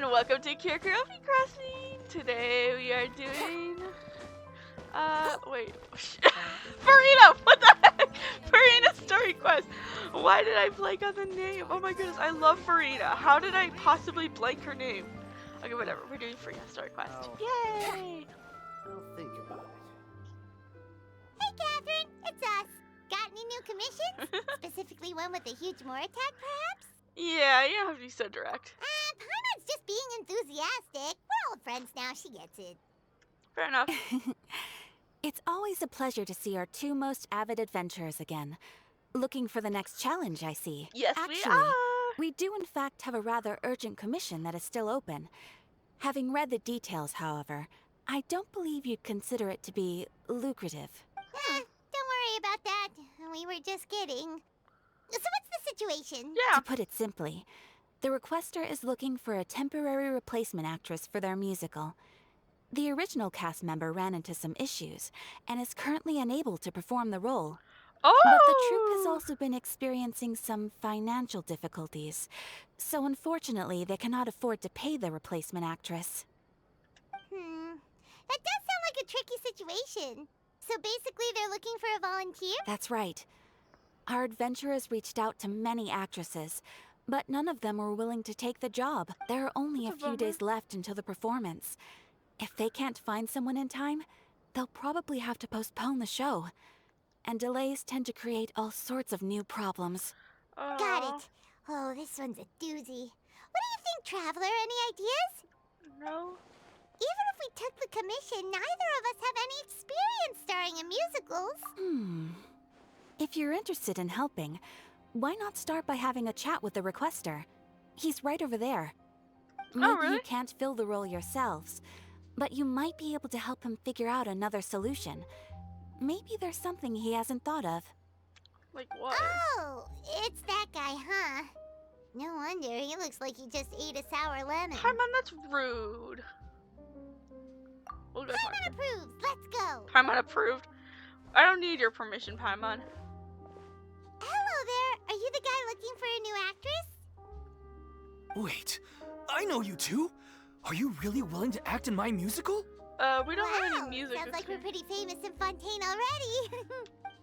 And welcome to Karaoke Crossing. Today we are doing wait. Furina, what the heck? Furina story quest. Why did I blank on the name? Oh my goodness, I love Furina. How did I possibly blank her name? Okay, whatever. We're doing Furina story quest. Yay! I'll think about it. Hey, Catherine, it's us. Got any new commissions? Specifically one with a huge Moor attack, perhaps? Yeah, you don't have to be so direct. Paimon's just being enthusiastic. We're old friends now, she gets it. Fair enough. It's always a pleasure to see our two most avid adventurers again. Looking for the next challenge, I see. Yes, Actually, we are. we do in fact have a rather urgent commission that is still open. Having read the details, however, I don't believe you'd consider it to be lucrative. Don't worry about that. We were just kidding. So what's the situation? Yeah. To put it simply, the requester is looking for a temporary replacement actress for their musical. The original cast member ran into some issues and is currently unable to perform the role. Oh! But the troupe has also been experiencing some financial difficulties, so unfortunately they cannot afford to pay the replacement actress. That does sound like a tricky situation. So basically they're looking for a volunteer? That's right. Our adventurers reached out to many actresses, but none of them were willing to take the job. There are only a few days left until the performance. If they can't find someone in time, they'll probably have to postpone the show. And delays tend to create all sorts of new problems. Got it. Oh, this one's a doozy. What do you think, Traveler? Any ideas? No. Even if we took the commission, neither of us have any experience starring in musicals. If you're interested in helping, why not start by having a chat with the requester? He's right over there. Maybe really? you can't fill the role yourselves, but you might be able to help him figure out another solution. Maybe there's something he hasn't thought of. Like what? Oh, it's that guy, huh? No wonder, he looks like he just ate a sour lemon. Paimon, that's rude. We'll go talk Paimon to him. approves, let's go. Paimon approved. I don't need your permission, Paimon. Hello there, are you the guy looking for a new actress? Wait, I know you two. Are you really willing to act in my musical? We don't have Wow, any music. sounds like we're okay. pretty famous in Fontaine already.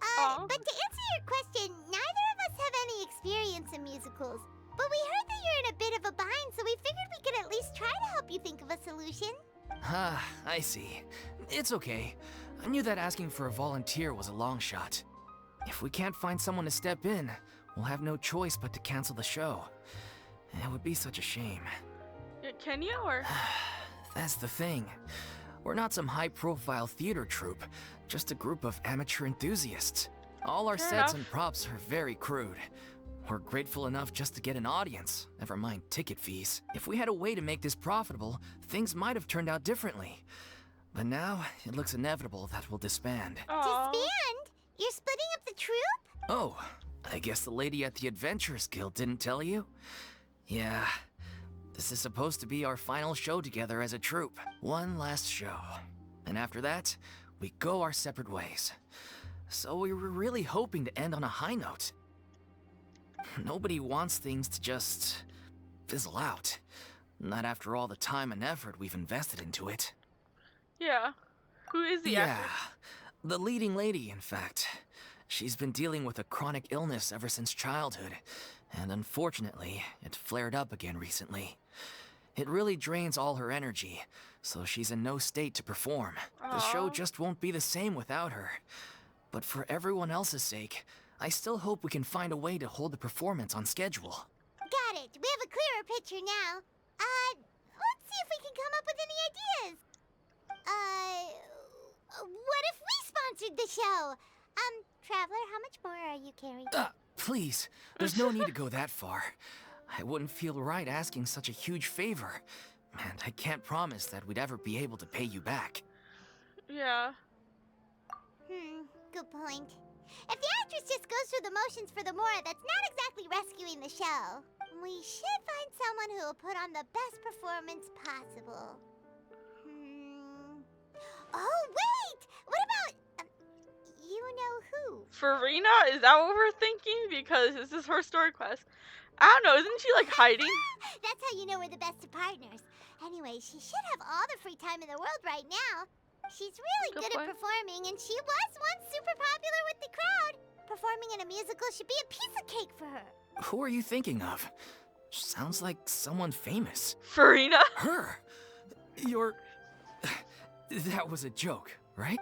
Aw. But to answer your question, neither of us have any experience in musicals. But we heard that you're in a bit of a bind, so we figured we could at least try to help you think of a solution. Ah, I see. It's okay. I knew that asking for a volunteer was a long shot. If we can't find someone to step in, we'll have no choice but to cancel the show. It would be such a shame. Yeah, can you or? That's the thing. We're not some high-profile theater troupe, just a group of amateur enthusiasts. All our Fair sets enough. and props are very crude. We're grateful enough just to get an audience, never mind ticket fees. If we had a way to make this profitable, things might have turned out differently. But now, it looks inevitable that we'll disband. Aw. Disband? You're splitting up the troupe? Oh, I guess the lady at the Adventurers Guild didn't tell you? Yeah. This is supposed to be our final show together as a troupe. One last show. And after that, we go our separate ways. So we were really hoping to end on a high note. Nobody wants things to just fizzle out. Not after all the time and effort we've invested into it. Yeah. Who is the Yeah, actor? the leading lady, in fact. She's been dealing with a chronic illness ever since childhood, and unfortunately, it flared up again recently. It really drains all her energy, so she's in no state to perform. The show Aw. just won't be the same without her. But for everyone else's sake, I still hope we can find a way to hold the performance on schedule. Got it. We have a clearer picture now. Let's see if we can come up with any ideas. What if we sponsored the show? Traveler, how much more are you carrying? Please, there's no need to go that far. I wouldn't feel right asking such a huge favor, and I can't promise that we'd ever be able to pay you back. Yeah. Good point. If the actress just goes through the motions for the Mora, that's not exactly rescuing the show. We should find someone who will put on the best performance possible. Oh, wait! What about... you know who? Furina? Is that what we're thinking? Because this is her story quest. I don't know, isn't she like hiding? That's how you know we're the best of partners. Anyway, she should have all the free time in the world right now. She's really Good good point. at performing, and she was once super popular with the crowd. Performing in a musical should be a piece of cake for her. Who are you thinking of? Sounds like someone famous. Furina? Her? You're... That was a joke, right?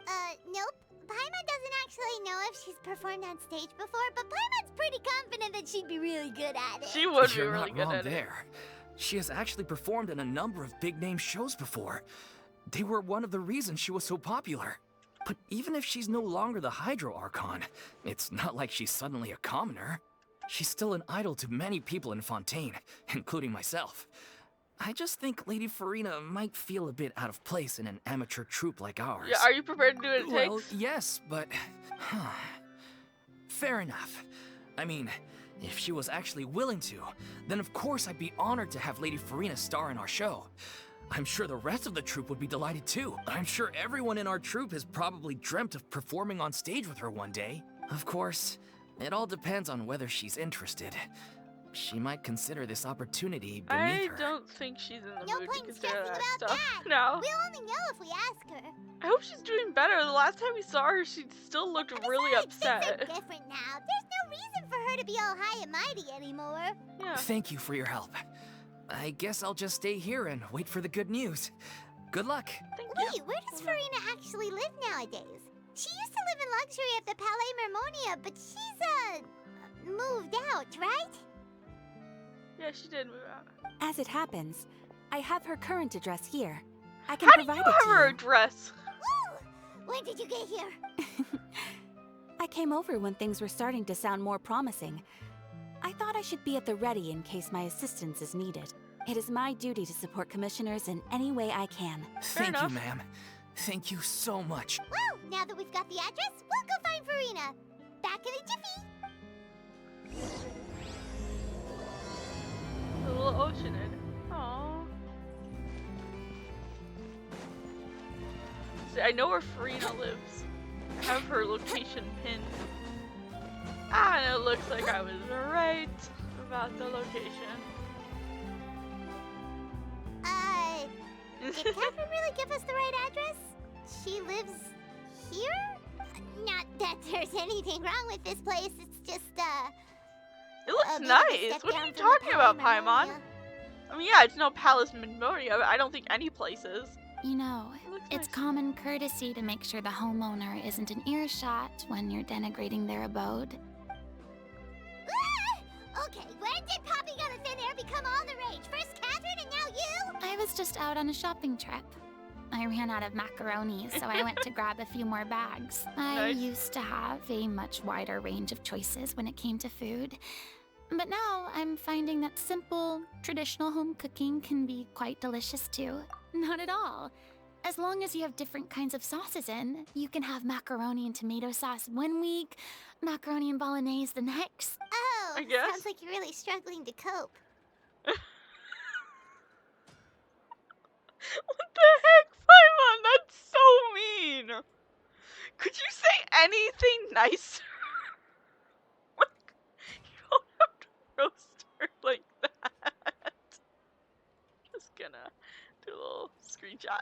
Nope. Paimon doesn't actually know if she's performed on stage before, but Paimon's pretty confident that she'd be really good at it. She would be You're really not good wrong at it. there. She has actually performed in a number of big-name shows before. They were one of the reasons she was so popular. But even if she's no longer the Hydro Archon, it's not like she's suddenly a commoner. She's still an idol to many people in Fontaine, including myself. I just think Lady Furina might feel a bit out of place in an amateur troupe like ours. Yeah, are you prepared to do what it Well, takes? yes, but... Fair enough. I mean, if she was actually willing to, then of course I'd be honored to have Lady Furina star in our show. I'm sure the rest of the troupe would be delighted too. I'm sure everyone in our troupe has probably dreamt of performing on stage with her one day. Of course, it all depends on whether she's interested. She might consider this opportunity beneath I her. don't think she's in the No mood to point consider stressing that about stuff. that. No. We'll only know if we ask her. I hope she's doing better. The last time we saw her, she still looked really Besides, things upset. are different now. There's no reason for her to be all high and mighty anymore. Yeah. Thank you for your help. I guess I'll just stay here and wait for the good news. Good luck. Thank you. Wait, where does Furina actually live nowadays? She used to live in luxury at the Palais Mermonia, but she's, moved out, right? Yeah, she did move out. As it happens, I have her current address here. I can How do you provide have it to her you. address? Woo! When did you get here? I came over when things were starting to sound more promising. I thought I should be at the ready in case my assistance is needed. It is my duty to support commissioners in any way I can. Thank you, enough. ma'am. Thank you so much. Well, now that we've got the address, we'll go find Furina. Back in a jiffy. The little oceanid. Aww. See, I know where Furina lives. I have her location pinned. And it looks like I was right about the location. Did Catherine really give us the right address? She lives here? Not that there's anything wrong with this place, it's just, It looks a bit of a nice. step What are down you from the talking about, Palais Paimon? Mermonia. I mean, yeah, it's no Palace Mermonia, but I don't think any place is. You know, It looks it's nice. common courtesy to make sure the homeowner isn't in earshot when you're denigrating their abode. Ah! Okay, when did popping on a thin air become all the rage? First Catherine and now you? I was just out on a shopping trip. I ran out of macaroni, so I went to grab a few more bags. I Nice. used to have a much wider range of choices when it came to food. But now I'm finding that simple, traditional home cooking can be quite delicious too. Not at all. As long as you have different kinds of sauces in, you can have macaroni and tomato sauce one week, macaroni and bolognese the next. Oh, I guess. sounds like you're really struggling to cope. What the heck, Paimon? That's so mean. Could you say anything nicer? Like, you don't have to roast her like that. Just gonna do a little screenshot.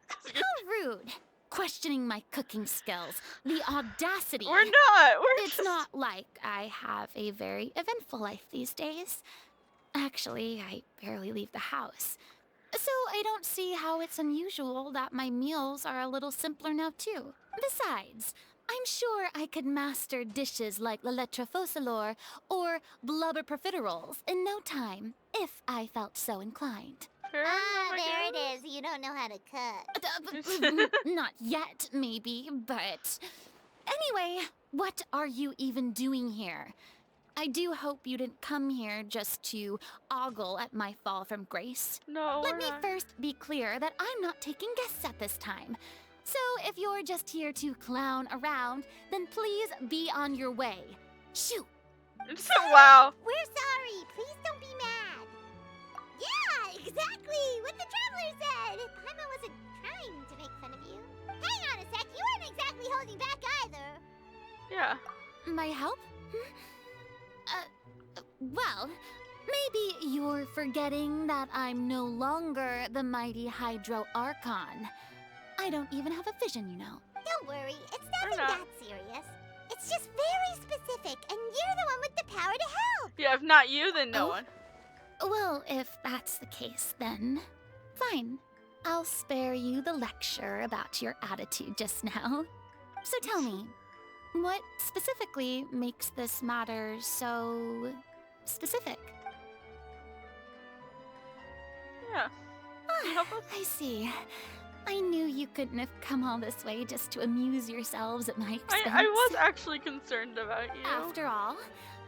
'Cause you're- How rude! Questioning my cooking skills. The audacity. We're not. We're It's just... not like I have a very eventful life these days. Actually, I barely leave the house. So I don't see how it's unusual that my meals are a little simpler now too. Besides, I'm sure I could master dishes like la lettre focilor or blubber profiteroles in no time, if I felt so inclined. Fair Ah, enough, I there guess. it is. You don't know how to cook. Not yet, maybe, but... Anyway, what are you even doing here? I do hope you didn't come here just to ogle at my fall from grace. No, Let we're me not. first be clear that I'm not taking guests at this time. So if you're just here to clown around, then please be on your way. Shoo! Wow. We're sorry. Please don't be mad. Yeah, exactly. What the traveler said. Paimon wasn't trying to make fun of you. Hang on a sec. You weren't exactly holding back either. Yeah. My help? Well, maybe you're forgetting that I'm no longer the mighty Hydro Archon. I don't even have a vision, you know. Don't worry, it's nothing not. that serious. It's just very specific, and you're the one with the power to help. Yeah, if not you, then no Oh. one. Well, if that's the case, then fine. I'll spare you the lecture about your attitude just now. So tell me, what specifically makes this matter so specific? Yeah. Can you help us? I see. I knew you couldn't have come all this way just to amuse yourselves at my expense. I was actually concerned about you. After all,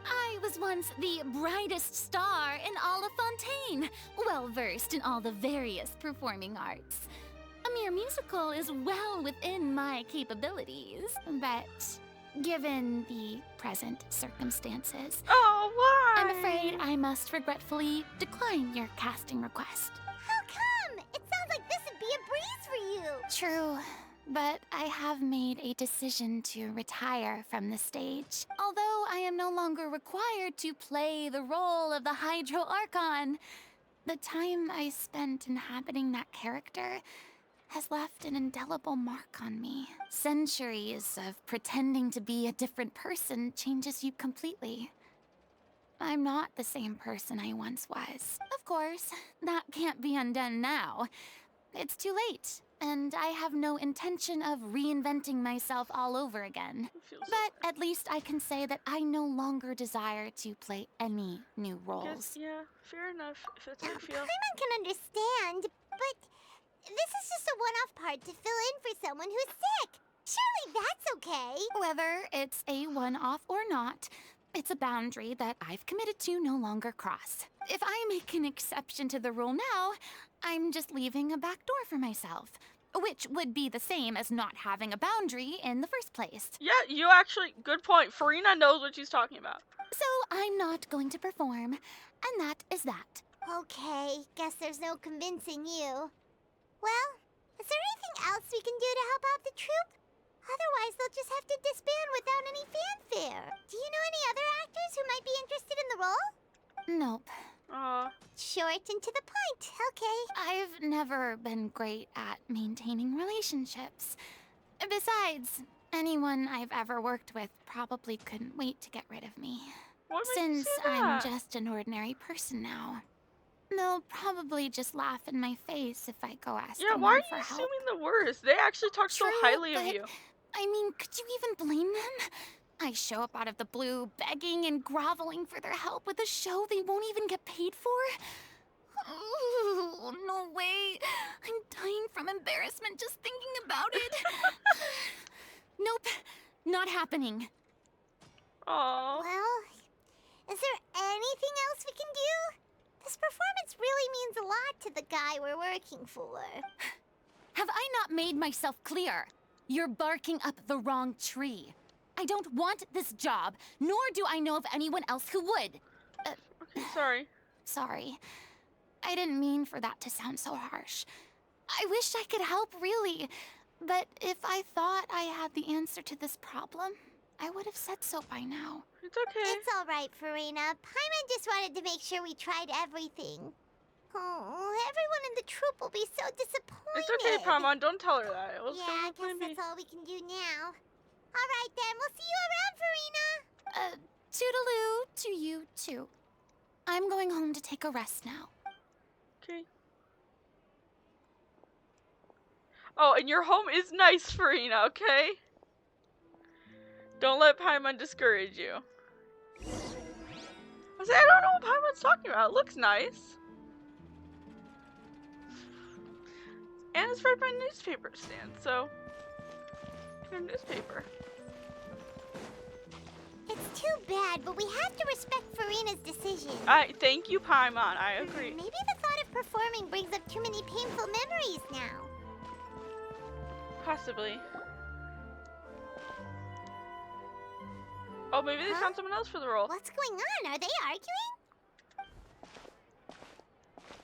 I was once the brightest star in all of Fontaine, well versed in all the various performing arts. A mere musical is well within my capabilities, but given the present circumstances, Oh, why? I'm afraid I must regretfully decline your casting request. How come? It sounds like this would be a breeze for you. True, but I have made a decision to retire from the stage. Although I am no longer required to play the role of the Hydro Archon, the time I spent inhabiting that character has left an indelible mark on me. Centuries of pretending to be a different person changes you completely. I'm not the same person I once was. Of course, that can't be undone now. It's too late, and I have no intention of reinventing myself all over again. It feels But at least I can say that I no longer desire to play any new Guess, roles. yeah, fair enough. If that's how you feel. Paimon can understand, but this is just a one-off part to fill in for someone who's sick. Surely that's okay. Whether it's a one-off or not, it's a boundary that I've committed to no longer cross. If I make an exception to the rule now, I'm just leaving a back door for myself, which would be the same as not having a boundary in the first place. Yeah, you actually, good point. Furina knows what she's talking about. So I'm not going to perform, and that is that. Okay, guess there's no convincing you. Well, is there anything else we can do to help out the troupe? Otherwise, they'll just have to disband without any fanfare. Do you know any other actors who might be interested in the role? Nope. Short and to the point, okay. I've never been great at maintaining relationships. Besides, anyone I've ever worked with probably couldn't wait to get rid of me. What makes you Since say I'm that? just an ordinary person now. They'll probably just laugh in my face if I go asking Yeah, why are them for you help. assuming the worst? They actually talk so True, highly of but- you. I mean, could you even blame them? I show up out of the blue, begging and groveling for their help with a show they won't even get paid for? Oh, no way. I'm dying from embarrassment just thinking about it. Nope, not happening. Aw. Well, is there anything else we can do? This performance really means a lot to the guy we're working for. Have I not made myself clear? You're barking up the wrong tree. I don't want this job, nor do I know of anyone else who would. Okay, sorry. Sorry. I didn't mean for that to sound so harsh. I wish I could help, really. But if I thought I had the answer to this problem, I would have said so by now. It's okay. It's all right, Furina. Paimon just wanted to make sure we tried everything. Oh, everyone in the troupe will be so disappointed. It's okay, Paimon. Don't tell her that. It was Yeah, gonna I guess blame me. that's all we can do now. All right, then. We'll see you around, Furina. Toodaloo to you, too. I'm going home to take a rest now. Okay. Oh, and your home is nice, Furina, okay? Don't let Paimon discourage you. I say, I don't know what Paimon's talking about. It looks nice. And it's right by a newspaper stand, so... Get a newspaper. It's too bad, but we have to respect Furina's decision. Thank you, Paimon. I agree. Maybe the thought of performing brings up too many painful memories now. Possibly. Oh, maybe they Huh? found someone else for the role. What's going on? Are they arguing?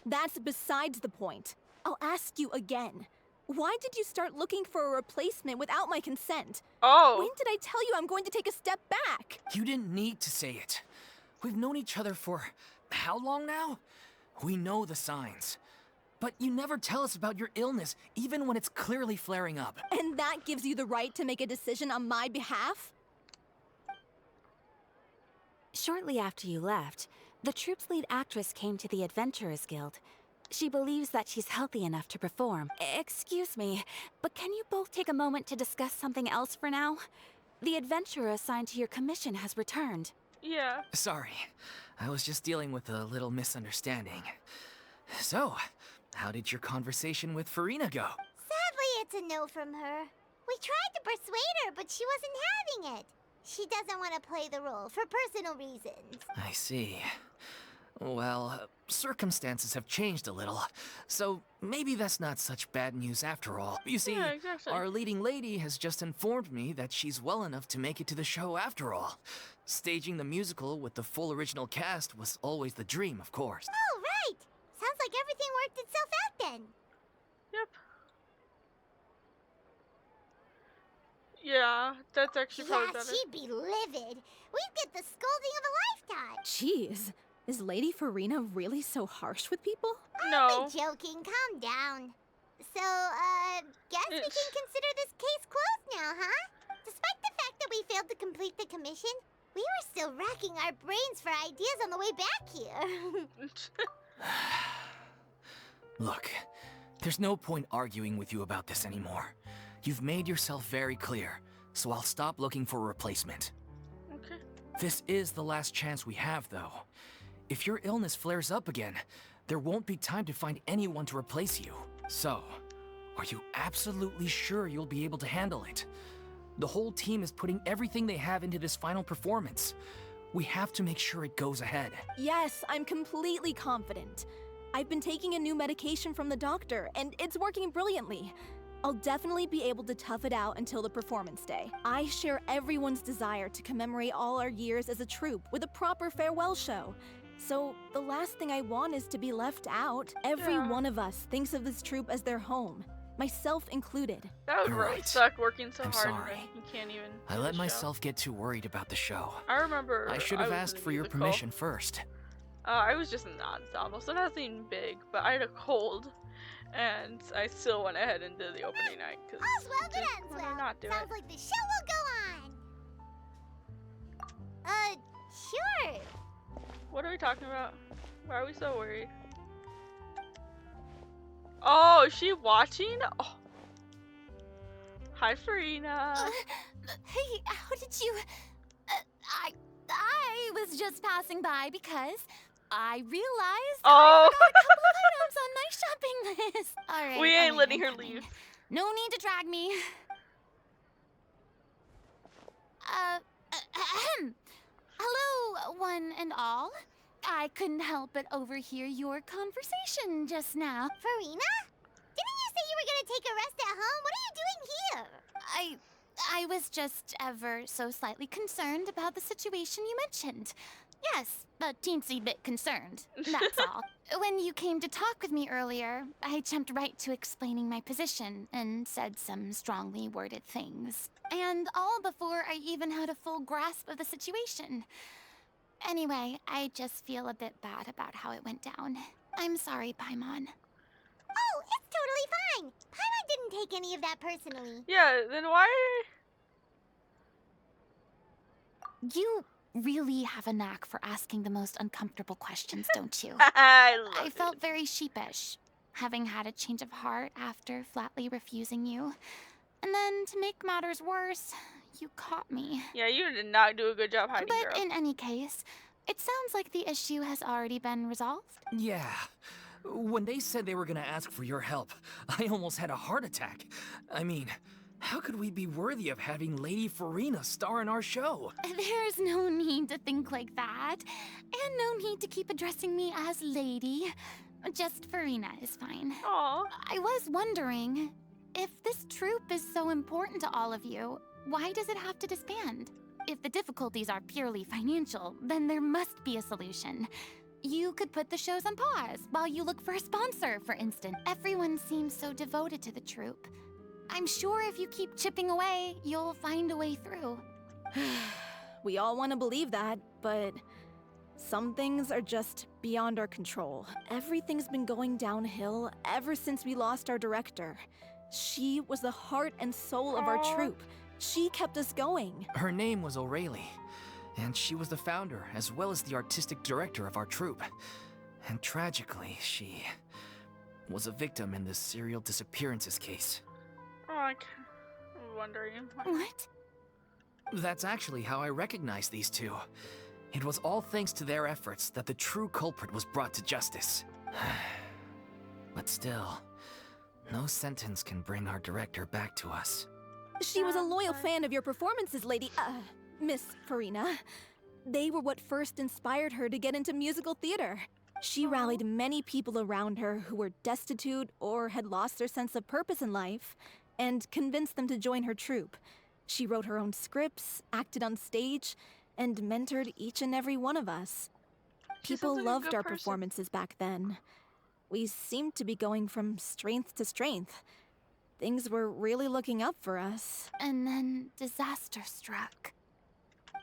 That's besides the point. I'll ask you again. Why did you start looking for a replacement without my consent? Oh. When did I tell you I'm going to take a step back? You didn't need to say it. We've known each other for how long now? We know the signs. But you never tell us about your illness, even when it's clearly flaring up. And that gives you the right to make a decision on my behalf? Shortly after you left, the troupe's lead actress came to the Adventurers Guild. She believes that she's healthy enough to perform. Excuse me, but can you both take a moment to discuss something else for now? The adventurer assigned to your commission has returned. Yeah. Sorry, I was just dealing with a little misunderstanding. So, how did your conversation with Furina go? Sadly, it's a no from her. We tried to persuade her, but she wasn't having it. She doesn't want to play the role for personal reasons. I see. Well, circumstances have changed a little, so maybe that's not such bad news after all. You see, Yeah, exactly. our leading lady has just informed me that she's well enough to make it to the show after all. Staging the musical with the full original cast was always the dream, of course. Oh, right. Sounds like everything worked itself out then. Yep. Yeah, that's actually probably Yeah, better. she'd be livid. We'd get the scolding of a lifetime. Jeez, is Lady Furina really so harsh with people? No. I'm joking. Calm down. So, guess we It's- can consider this case closed now, huh? Despite the fact that we failed to complete the commission, we were still racking our brains for ideas on the way back here. Look, there's no point arguing with you about this anymore. You've made yourself very clear, so I'll stop looking for a replacement. Okay. This is the last chance we have, though. If your illness flares up again, there won't be time to find anyone to replace you. So, are you absolutely sure you'll be able to handle it? The whole team is putting everything they have into this final performance. We have to make sure it goes ahead. Yes, I'm completely confident. I've been taking a new medication from the doctor, and it's working brilliantly. I'll definitely be able to tough it out until the performance day. I share everyone's desire to commemorate all our years as a troupe with a proper farewell show. So, the last thing I want is to be left out. Every Yeah. one of us thinks of this troupe as their home, myself included. That would You're really right. suck working so I'm hard sorry. and then you can't even. I do let the show. myself get too worried about the show. I remember. I should have was asked in a for your musical. permission first. I was just in the ensemble, so nothing big, but I had a cold, and I still went ahead and did the opening night because All's well that ends why well. not do Sounds it? like the show will go on. Sure. What are we talking about? Why are we so worried? Oh, is she watching? Oh. Hi, Furina. Hey, how did you... I was just passing by because I realized Oh, I got a couple of items on my shopping list. All right, we ain't all right, letting I'm her coming. leave. No need to drag me. Hello, one and all. I couldn't help but overhear your conversation just now. Furina? Didn't you say you were gonna take a rest at home? What are you doing here? I was just ever so slightly concerned about the situation you mentioned. Yes, a teensy bit concerned, that's all. When you came to talk with me earlier, I jumped right to explaining my position and said some strongly worded things. And all before I even had a full grasp of the situation. Anyway, I just feel a bit bad about how it went down. I'm sorry, Paimon. Oh, it's totally fine. Paimon didn't take any of that personally. Yeah, then why? You really have a knack for asking the most uncomfortable questions, don't you? I love I it. felt very sheepish, having had a change of heart after flatly refusing you. And then, to make matters worse, you caught me. Yeah, you did not do a good job hiding, But girl. in any case, it sounds like the issue has already been resolved. Yeah. When they said they were gonna ask for your help, I almost had a heart attack. I mean, how could we be worthy of having Lady Furina star in our show? There's no need to think like that. And no need to keep addressing me as lady. Just Furina is fine. Aw. I was wondering, if this troupe is so important to all of you, why does it have to disband? If the difficulties are purely financial, then there must be a solution. You could put the shows on pause while you look for a sponsor, for instance. Everyone seems so devoted to the troupe. I'm sure if you keep chipping away, you'll find a way through. We all want to believe that, but Some things are just beyond our control. Everything's been going downhill ever since we lost our director. She was the heart and soul of our Aw. troupe. She kept us going. Her name was O'Reilly, and she was the founder as well as the artistic director of our troupe. And tragically, she was a victim in this serial disappearances case. Oh, I'm wondering. What? That's actually how I recognized these two. It was all thanks to their efforts that the true culprit was brought to justice. But still, no sentence can bring our director back to us. She was a loyal fan of your performances, Miss Furina. They were what first inspired her to get into musical theater. She rallied many people around her who were destitute or had lost their sense of purpose in life, and convinced them to join her troupe. She wrote her own scripts, acted on stage, and mentored each and every one of us. She People sounds like a loved good our person. performances back then. We seemed to be going from strength to strength. Things were really looking up for us. And then disaster struck.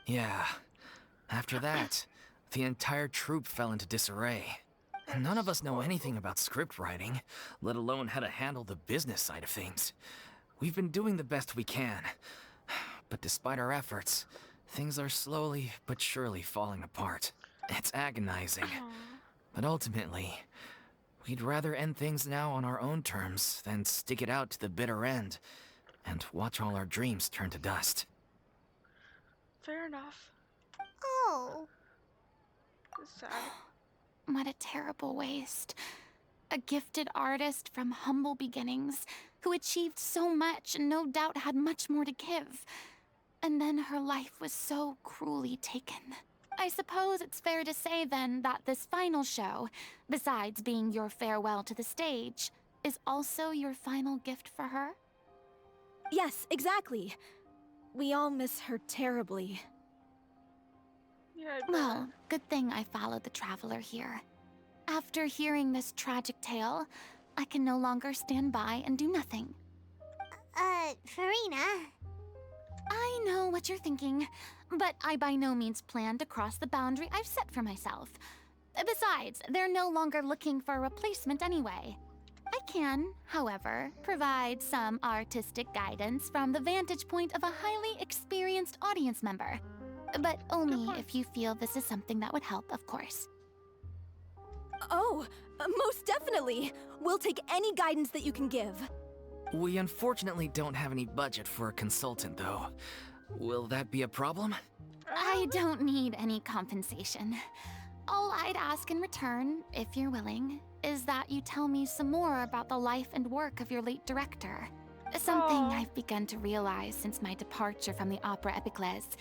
Yeah. After that, the entire troupe fell into disarray. None of us know anything about script writing, let alone how to handle the business side of things. We've been doing the best we can. But despite our efforts, things are slowly but surely falling apart. It's agonizing. But ultimately, we'd rather end things now on our own terms than stick it out to the bitter end and watch all our dreams turn to dust. Fair enough. Oh, It's sad. What a terrible waste. A gifted artist from humble beginnings who achieved so much and no doubt had much more to give. And then her life was so cruelly taken. I suppose it's fair to say then that this final show, besides being your farewell to the stage, is also your final gift for her? Yes, exactly. We all miss her terribly. Yeah, I bet. Well, good thing I followed the traveler here. After hearing this tragic tale, I can no longer stand by and do nothing. Furina. I know what you're thinking, but I by no means plan to cross the boundary I've set for myself. Besides, they're no longer looking for a replacement anyway. I can, however, provide some artistic guidance from the vantage point of a highly experienced audience member. But only point. if you feel this is something that would help, of course. Oh, most definitely. We'll take any guidance that you can give. We unfortunately don't have any budget for a consultant, though. Will that be a problem? I don't need any compensation. All I'd ask in return, if you're willing, is that you tell me some more about the life and work of your late director. Something Aw. I've begun to realize since my departure from the Opera Epiclese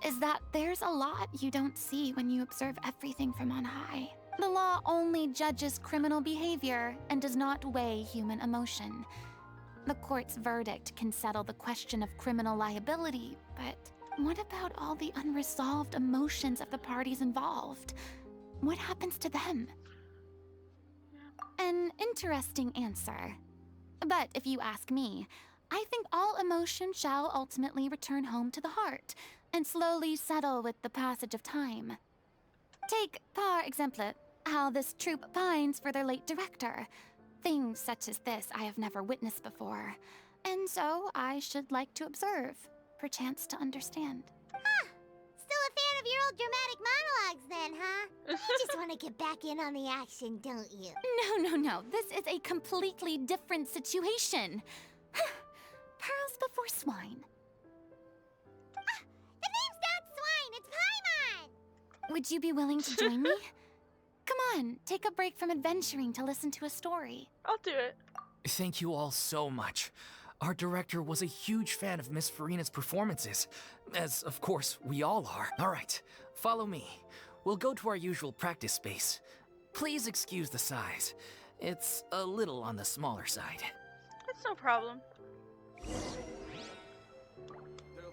is that there's a lot you don't see when you observe everything from on high. The law only judges criminal behavior and does not weigh human emotion. The court's verdict can settle the question of criminal liability, but what about all the unresolved emotions of the parties involved? What happens to them? An interesting answer. But if you ask me, I think all emotion shall ultimately return home to the heart and slowly settle with the passage of time. Take, par exemple, how this troupe pines for their late director. Things such as this I have never witnessed before, and so I should like to observe, perchance to understand. Still a fan of your old dramatic monologues then, huh? You just want to get back in on the action, don't you? No. This is a completely different situation. Pearls before swine. The name's not Swine, it's Paimon! Would you be willing to join me? Come on, take a break from adventuring to listen to a story. I'll do it. Thank you all so much. Our director was a huge fan of Miss Furina's performances, as of course we all are. All right, follow me. We'll go to our usual practice space. Please excuse the size. It's a little on the smaller side. That's no problem. There'll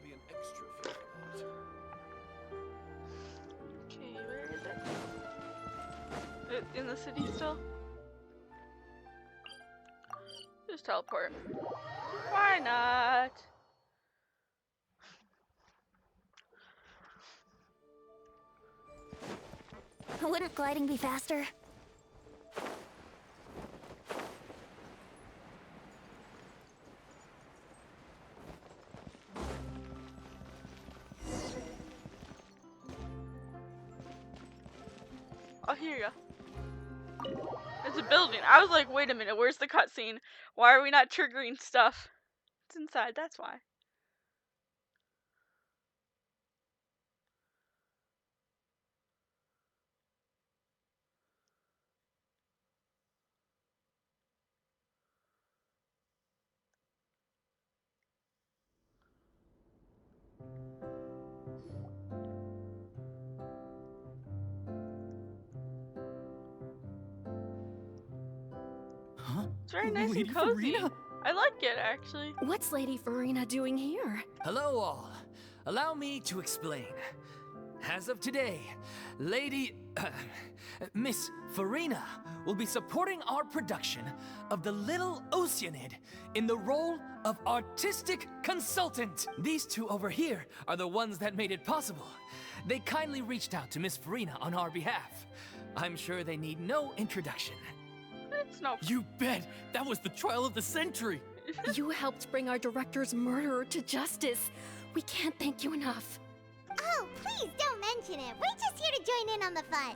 be an extra fee for that. Okay, where is it? In the city still? Just teleport. Why not? Wouldn't gliding be faster? Oh, here you go. It's a building. I was like, wait a minute, where's the cutscene? Why are we not triggering stuff? It's inside, that's why. Huh? It's very nice Lady and cozy. Furina? I like it, actually. What's Lady Furina doing here? Hello, all. Allow me to explain. As of today, Miss Furina will be supporting our production of The Little Oceanid in the role of artistic consultant. These two over here are the ones that made it possible. They kindly reached out to Miss Furina on our behalf. I'm sure they need no introduction. It's no. You bet! That was the trial of the century! You helped bring our director's murderer to justice. We can't thank you enough. Oh, please don't mention it. We're just here to join in on the fun.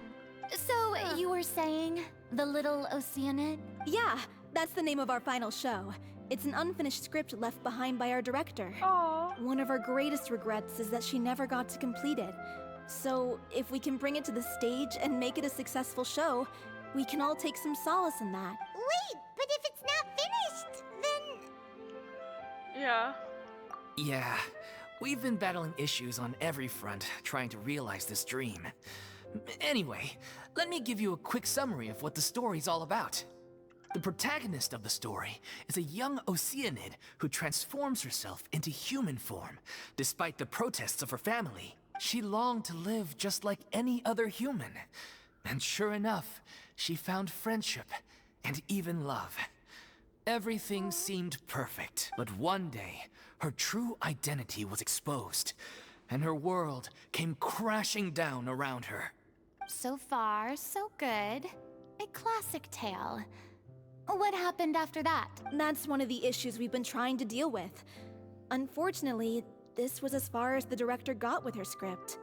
So, you were saying The Little Oceanid? Yeah, that's the name of our final show. It's an unfinished script left behind by our director. Aww. One of our greatest regrets is that she never got to complete it. So, if we can bring it to the stage and make it a successful show, we can all take some solace in that. Wait, but if it's not finished, then... Yeah. Yeah, we've been battling issues on every front trying to realize this dream. Anyway, let me give you a quick summary of what the story's all about. The protagonist of the story is a young Oceanid who transforms herself into human form, despite the protests of her family. She longed to live just like any other human. And sure enough, she found friendship and even love. Everything seemed perfect, but one day, her true identity was exposed, and her world came crashing down around her. So far, so good. A classic tale. What happened after that? That's one of the issues we've been trying to deal with. Unfortunately, this was as far as the director got with her script.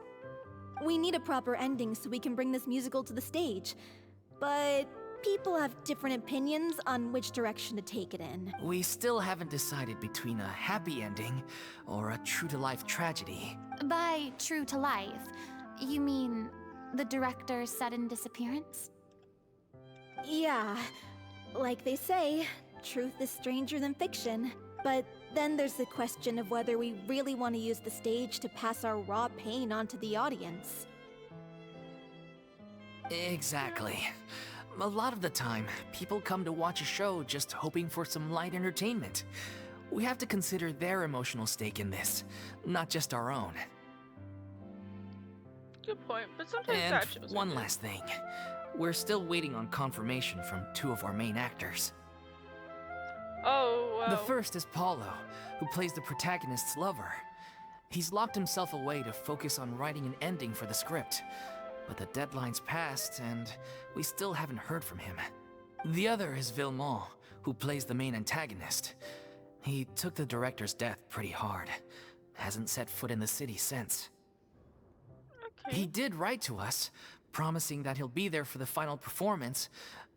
We need a proper ending so we can bring this musical to the stage. But people have different opinions on which direction to take it in. We still haven't decided between a happy ending or a true-to-life tragedy. By true to life, you mean the director's sudden disappearance? Yeah, like they say, truth is stranger than fiction. But then there's the question of whether we really want to use the stage to pass our raw pain onto the audience. Exactly. A lot of the time, people come to watch a show just hoping for some light entertainment. We have to consider their emotional stake in this, not just our own. Good point, but sometimes And that shows one it. last thing. We're still waiting on confirmation from two of our main actors. Oh, wow. The first is Paulo, who plays the protagonist's lover. He's locked himself away to focus on writing an ending for the script, but the deadline's passed and we still haven't heard from him. The other is Villemont, who plays the main antagonist. He took the director's death pretty hard. Hasn't set foot in the city since. Okay. He did write to us, promising that he'll be there for the final performance,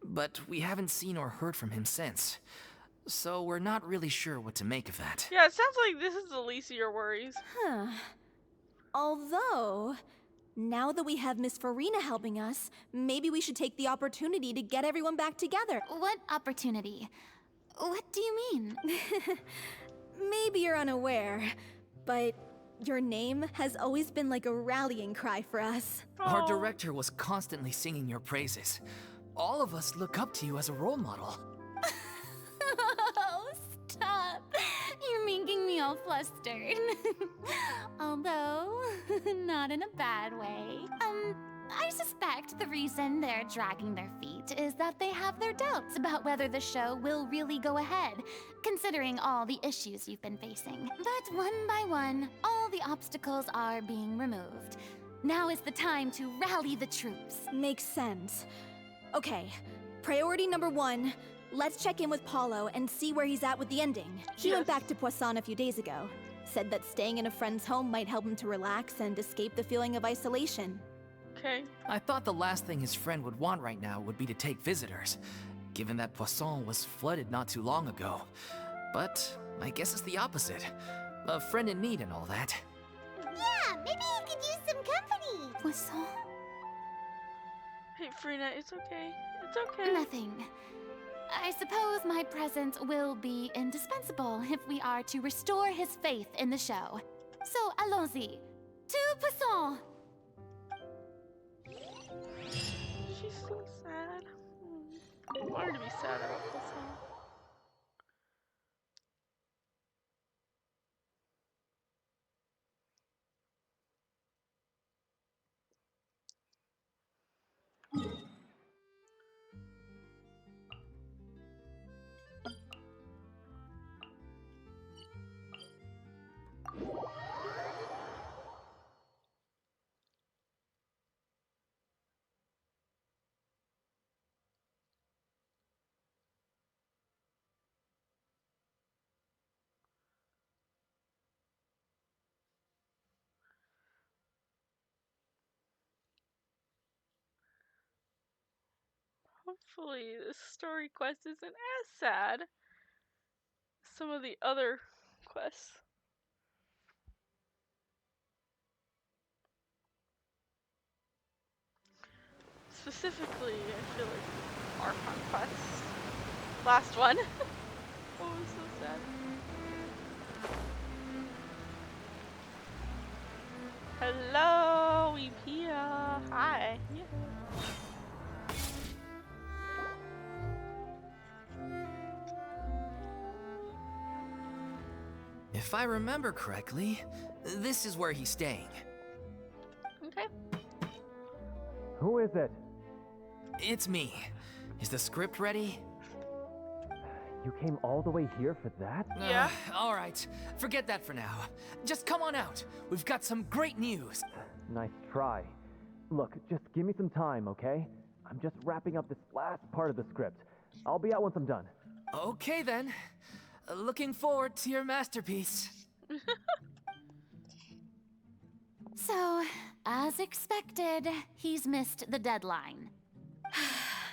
but we haven't seen or heard from him since. So we're not really sure what to make of that. Yeah, it sounds like this is the least of your worries. Huh. Although, now that we have Miss Furina helping us, maybe we should take the opportunity to get everyone back together. What opportunity? What do you mean? Maybe you're unaware, but your name has always been like a rallying cry for us. Our Aw. director was constantly singing your praises. All of us look up to you as a role model. Oh, stop. You're making me all flustered. Although, not in a bad way. I suspect the reason they're dragging their feet is that they have their doubts about whether the show will really go ahead, considering all the issues you've been facing. But one by one, all the obstacles are being removed. Now is the time to rally the troops. Makes sense. Okay, priority number 1. Let's check in with Paulo and see where he's at with the ending. He went back to Poisson a few days ago. Said that staying in a friend's home might help him to relax and escape the feeling of isolation. Okay. I thought the last thing his friend would want right now would be to take visitors, given that Poisson was flooded not too long ago. But I guess it's the opposite. A friend in need and all that. Yeah, maybe he could use some company. Poisson? Hey, Furina, it's okay. It's okay. Nothing. I suppose my presence will be indispensable if we are to restore his faith in the show. So, allons-y. To Poisson! She's so sad. I want her to be sad about this one. Hopefully this story quest isn't as sad as some of the other quests. Specifically, I feel like Archon quest. Last one. Oh, it was so sad. Hello, Epia. Hi. Yeah. If I remember correctly, this is where he's staying. Okay. Who is it? It's me. Is the script ready? You came all the way here for that? Yeah. All right. Forget that for now. Just come on out. We've got some great news. Nice try. Look, just give me some time, okay? I'm just wrapping up this last part of the script. I'll be out once I'm done. Okay then. Looking forward to your masterpiece. So, as expected, he's missed the deadline.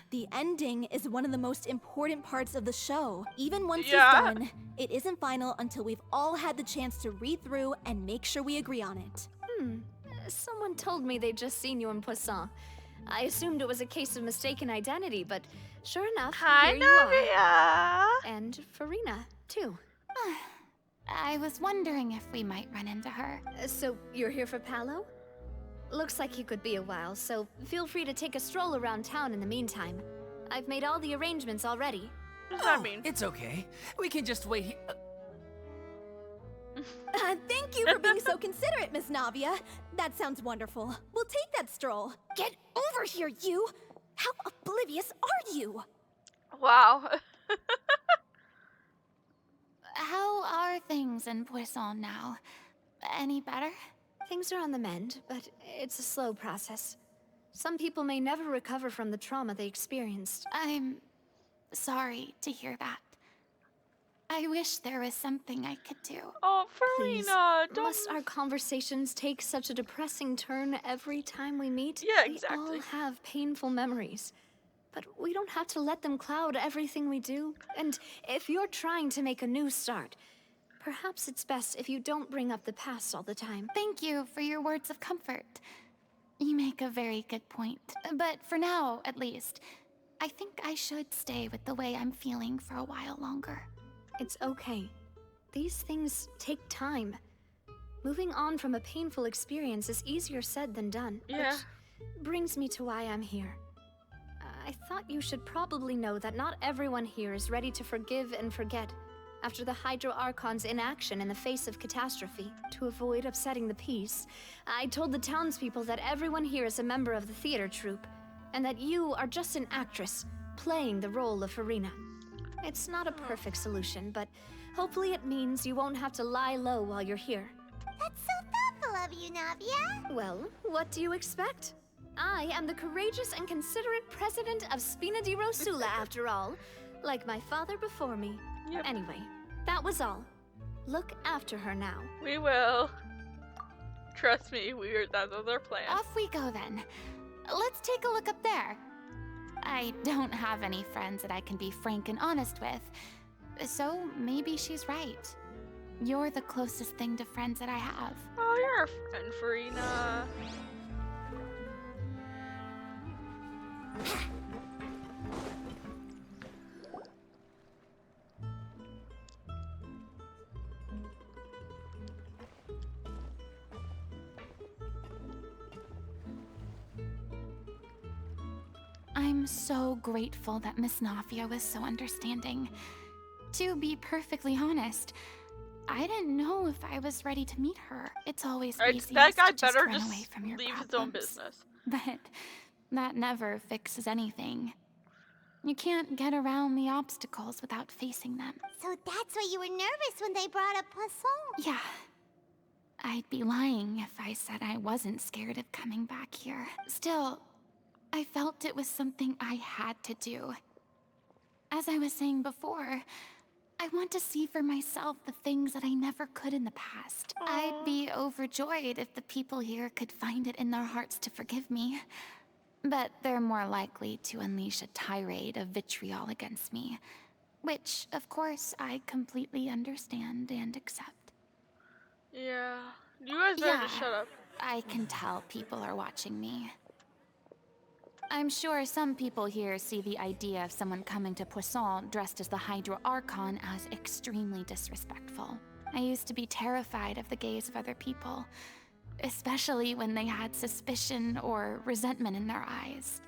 The ending is one of the most important parts of the show. Even once Yeah. it's done, it isn't final until we've all had the chance to read through and make sure we agree on it. Someone told me they'd just seen you in Poisson. I assumed it was a case of mistaken identity, but sure enough, Hi, here you are. Navia. And Furina, too. I was wondering if we might run into her. So you're here for Paolo? Looks like he could be a while, so feel free to take a stroll around town in the meantime. I've made all the arrangements already. What does that mean? It's okay. We can just wait here. Thank you for being so considerate, Miss Navia. That sounds wonderful. We'll take that stroll. Get over here, you! How oblivious are you? Wow. How are things in Poisson now? Any better? Things are on the mend, but it's a slow process. Some people may never recover from the trauma they experienced. I'm sorry to hear that. I wish there was something I could do. Oh, Please, Furina, don't. must our conversations take such a depressing turn every time we meet? Yeah, We exactly. all have painful memories. But we don't have to let them cloud everything we do. And if you're trying to make a new start, perhaps it's best if you don't bring up the past all the time. Thank you for your words of comfort. You make a very good point. But for now, at least, I think I should stay with the way I'm feeling for a while longer. It's okay. These things take time. Moving on from a painful experience is easier said than done. Yeah. Which brings me to why I'm here. I thought you should probably know that not everyone here is ready to forgive and forget after the Hydro Archon's inaction in the face of catastrophe. To avoid upsetting the peace, I told the townspeople that everyone here is a member of the theater troupe, and that you are just an actress playing the role of Furina. It's not a perfect solution, but hopefully it means you won't have to lie low while you're here. That's so thoughtful of of you, Navia. Well, what do you expect? I am the courageous and considerate president of Spina di Rosula, after all. Like my father before me. Yep. Anyway, that was all. Look after her now. We will. Trust me, that's our plan. Off we go then. Let's take a look up there. I don't have any friends that I can be frank and honest with, so maybe she's right. You're the closest thing to friends that I have. Oh, you're our friend, Furina. I'm so grateful that Miss Nafia was so understanding. To be perfectly honest, I didn't know if I was ready to meet her. It's always easy That guy to just better run just away from your leave problems. his own business. But that never fixes anything. You can't get around the obstacles without facing them. So that's why you were nervous when they brought up Poisson. Yeah. I'd be lying if I said I wasn't scared of coming back here. Still, I felt it was something I had to do. As I was saying before, I want to see for myself the things that I never could in the past. Aww. I'd be overjoyed if the people here could find it in their hearts to forgive me. But they're more likely to unleash a tirade of vitriol against me. Which, of course, I completely understand and accept. Yeah. You guys better just shut up. I can tell people are watching me. I'm sure some people here see the idea of someone coming to Poisson dressed as the Hydro Archon as extremely disrespectful. I used to be terrified of the gaze of other people, especially when they had suspicion or resentment in their eyes.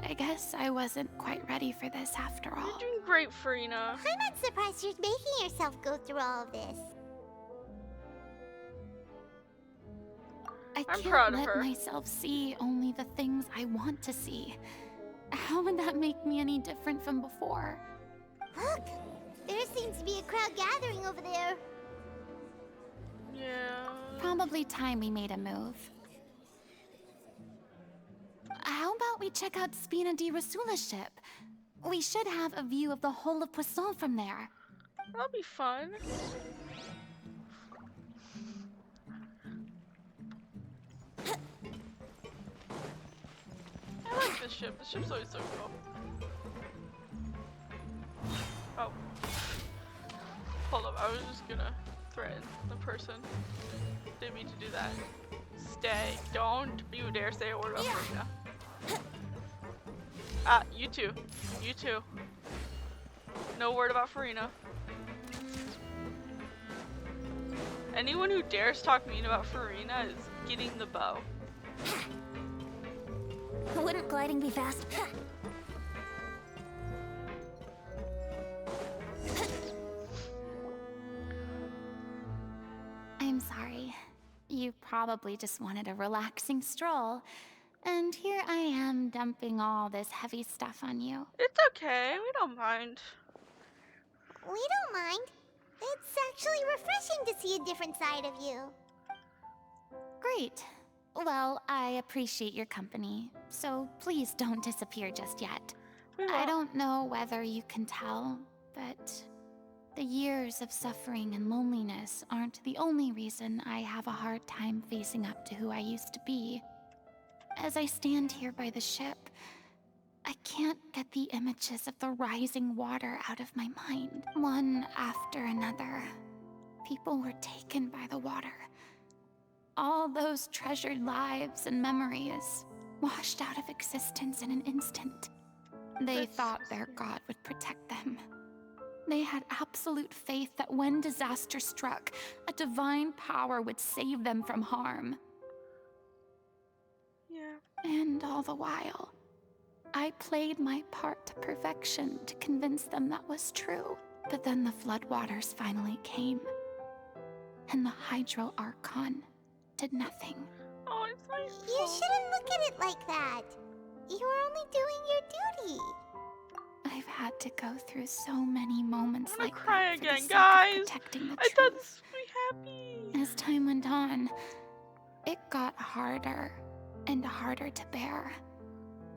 I guess I wasn't quite ready for this after all. You're doing great, Furina. I'm not surprised you're making yourself go through all of this. I I'm can't proud of let her. myself see only the things I want to see. How would that make me any different from before? Look, there seems to be a crowd gathering over there. Yeah. Probably time we made a move. How about we check out Spina di Rosula's ship? We should have a view of the whole of Poisson from there. That'll be fun. I like this ship. This ship's always so cool. Oh. Hold up, I was just gonna threaten the person. Didn't mean to do that. Stay. Don't you dare say a word about Furina. Ah, you too. You too. No word about Furina. Anyone who dares talk mean about Furina is getting the bow. Wouldn't gliding be fast? I'm sorry. You probably just wanted a relaxing stroll. And here I am dumping all this heavy stuff on you. It's okay, we don't mind. We don't mind. It's actually refreshing to see a different side of you. Great. Well, I appreciate your company, so please don't disappear just yet. We I won't. don't know whether you can tell, but the years of suffering and loneliness aren't the only reason I have a hard time facing up to who I used to be. As I stand here by the ship, I can't get the images of the rising water out of my mind. One after another, people were taken by the water. All those treasured lives and memories washed out of existence in an instant. They thought their god would protect them. They had absolute faith that when disaster struck, a divine power would save them from harm. Yeah. And all the while, I played my part to perfection to convince them that was true. But then the floodwaters finally came, and the Hydro Archon did nothing. Oh, it's nice. You shouldn't look at it like that. You were only doing your duty. I've had to go through so many moments I'm gonna like cry that for the again, sake of guys. protecting the I thought truth. this would be happy. As time went on, it got harder and harder to bear,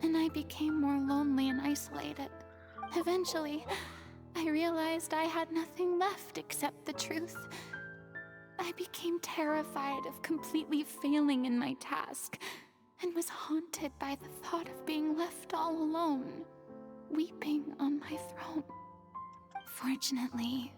and I became more lonely and isolated. Eventually, I realized I had nothing left except the truth. I became terrified of completely failing in my task, and was haunted by the thought of being left all alone, weeping on my throne. Fortunately,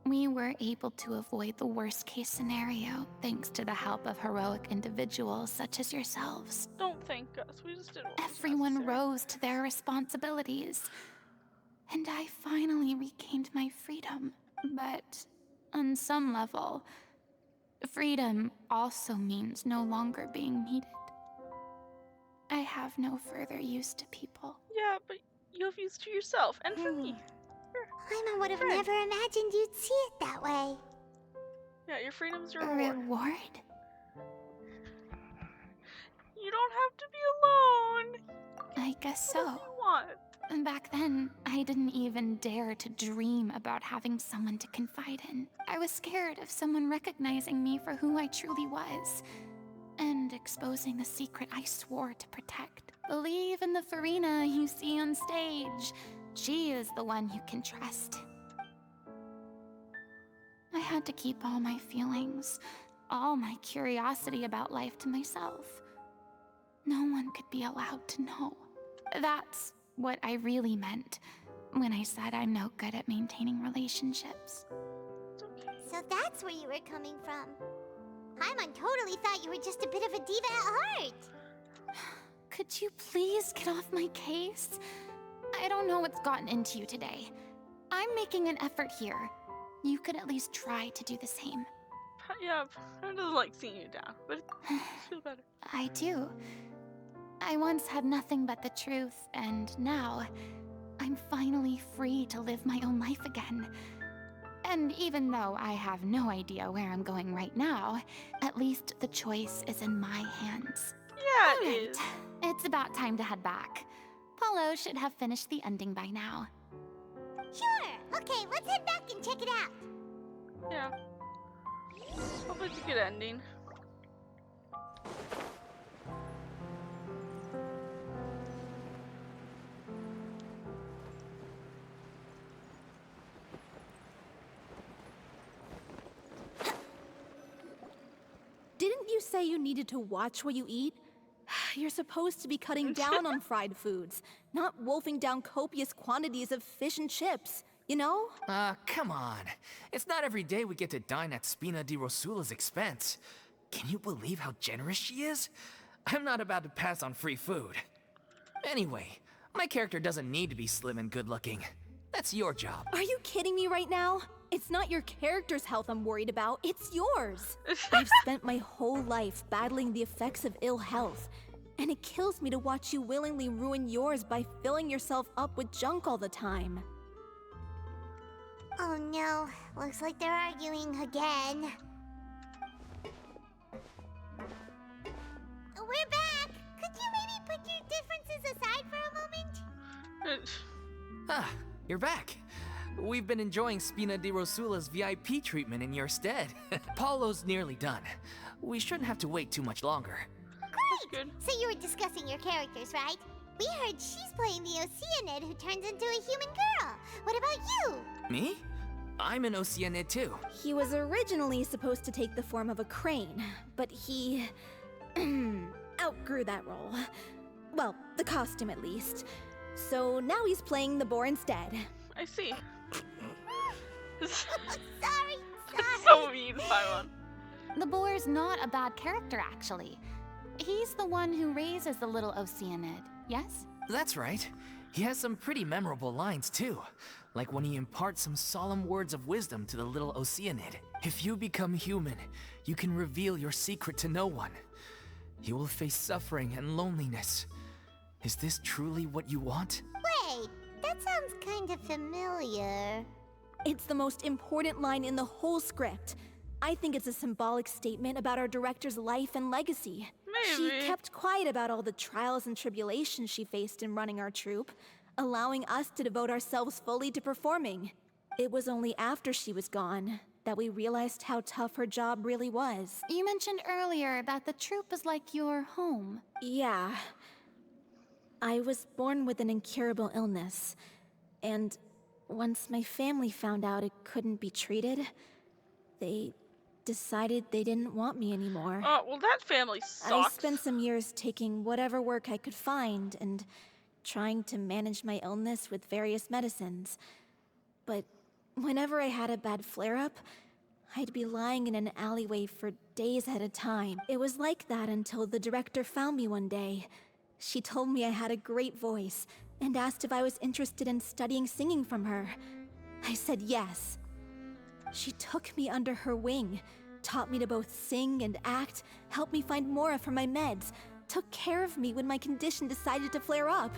we were able to avoid the worst-case scenario thanks to the help of heroic individuals such as yourselves. Don't thank us. We just did what was Everyone necessary. rose to their responsibilities, and I finally regained my freedom. But on some level, freedom also means no longer being needed. I have no further use to people. Yeah, but you have use to yourself and for me. Paimon would have Friend. never imagined you'd see it that way. Yeah, your freedom's your A reward. reward? You don't have to be alone. I guess What else so. do you want? And back then, I didn't even dare to dream about having someone to confide in. I was scared of someone recognizing me for who I truly was, and exposing the secret I swore to protect. Believe in the Furina you see on stage. She is the one you can trust. I had to keep all my feelings, all my curiosity about life to myself. No one could be allowed to know. That's what I really meant when I said I'm no good at maintaining relationships. It's okay. So that's where you were coming from. Paimon totally thought you were just a bit of a diva at heart. Could you please get off my case? I don't know what's gotten into you today. I'm making an effort here. You could at least try to do the same. Yeah, I doesn't like seeing you down, but it feel better. I do. I once had nothing but the truth, and now I'm finally free to live my own life again. And even though I have no idea where I'm going right now, at least the choice is in my hands. Yeah, it Alright, is. it's about time to head back. Paulo should have finished the ending by now. Sure. Okay, let's head back and check it out. Yeah. Hope it's a good ending. Didn't you say you needed to watch what you eat? You're supposed to be cutting down on fried foods, not wolfing down copious quantities of fish and chips, you know? Come on. It's not every day we get to dine at Spina di Rosula's expense. Can you believe how generous she is? I'm not about to pass on free food. Anyway, my character doesn't need to be slim and good-looking. That's your job. Are you kidding me right now? It's not your character's health I'm worried about, it's yours. I've spent my whole life battling the effects of ill health, and it kills me to watch you willingly ruin yours by filling yourself up with junk all the time. Oh no, looks like they're arguing again. We're back! Could you maybe put your differences aside for a moment? Ah, you're back. We've been enjoying Spina di Rosula's VIP treatment in your stead. Paulo's nearly done. We shouldn't have to wait too much longer. Great! good. So you were discussing your characters, right? We heard she's playing the Oceanid who turns into a human girl. What about you? Me? I'm an Oceanid too. He was originally supposed to take the form of a crane, but he outgrew that role. Well, the costume at least. So now he's playing the boar instead. I see. Sorry. So mean, Paimon. The boar's not a bad character, actually. He's the one who raises the little Oceanid, yes? That's right. He has some pretty memorable lines too. Like when he imparts some solemn words of wisdom to the little Oceanid. If you become human, you can reveal your secret to no one. You will face suffering and loneliness. Is this truly what you want? Wait, that sounds kind of familiar. It's the most important line in the whole script. I think it's a symbolic statement about our director's life and legacy. She Maybe. kept quiet about all the trials and tribulations she faced in running our troupe, allowing us to devote ourselves fully to performing. It was only after she was gone, that we realized how tough her job really was. You mentioned earlier that the troop was like your home. Yeah. I was born with an incurable illness, and once my family found out it couldn't be treated, they decided they didn't want me anymore. Oh, well, that family sucks. I spent some years taking whatever work I could find and trying to manage my illness with various medicines. But whenever I had a bad flare-up, I'd be lying in an alleyway for days at a time. It was like that until the director found me one day. She told me I had a great voice and asked if I was interested in studying singing from her. I said yes. She took me under her wing, taught me to both sing and act, helped me find Mora for my meds, took care of me when my condition decided to flare up.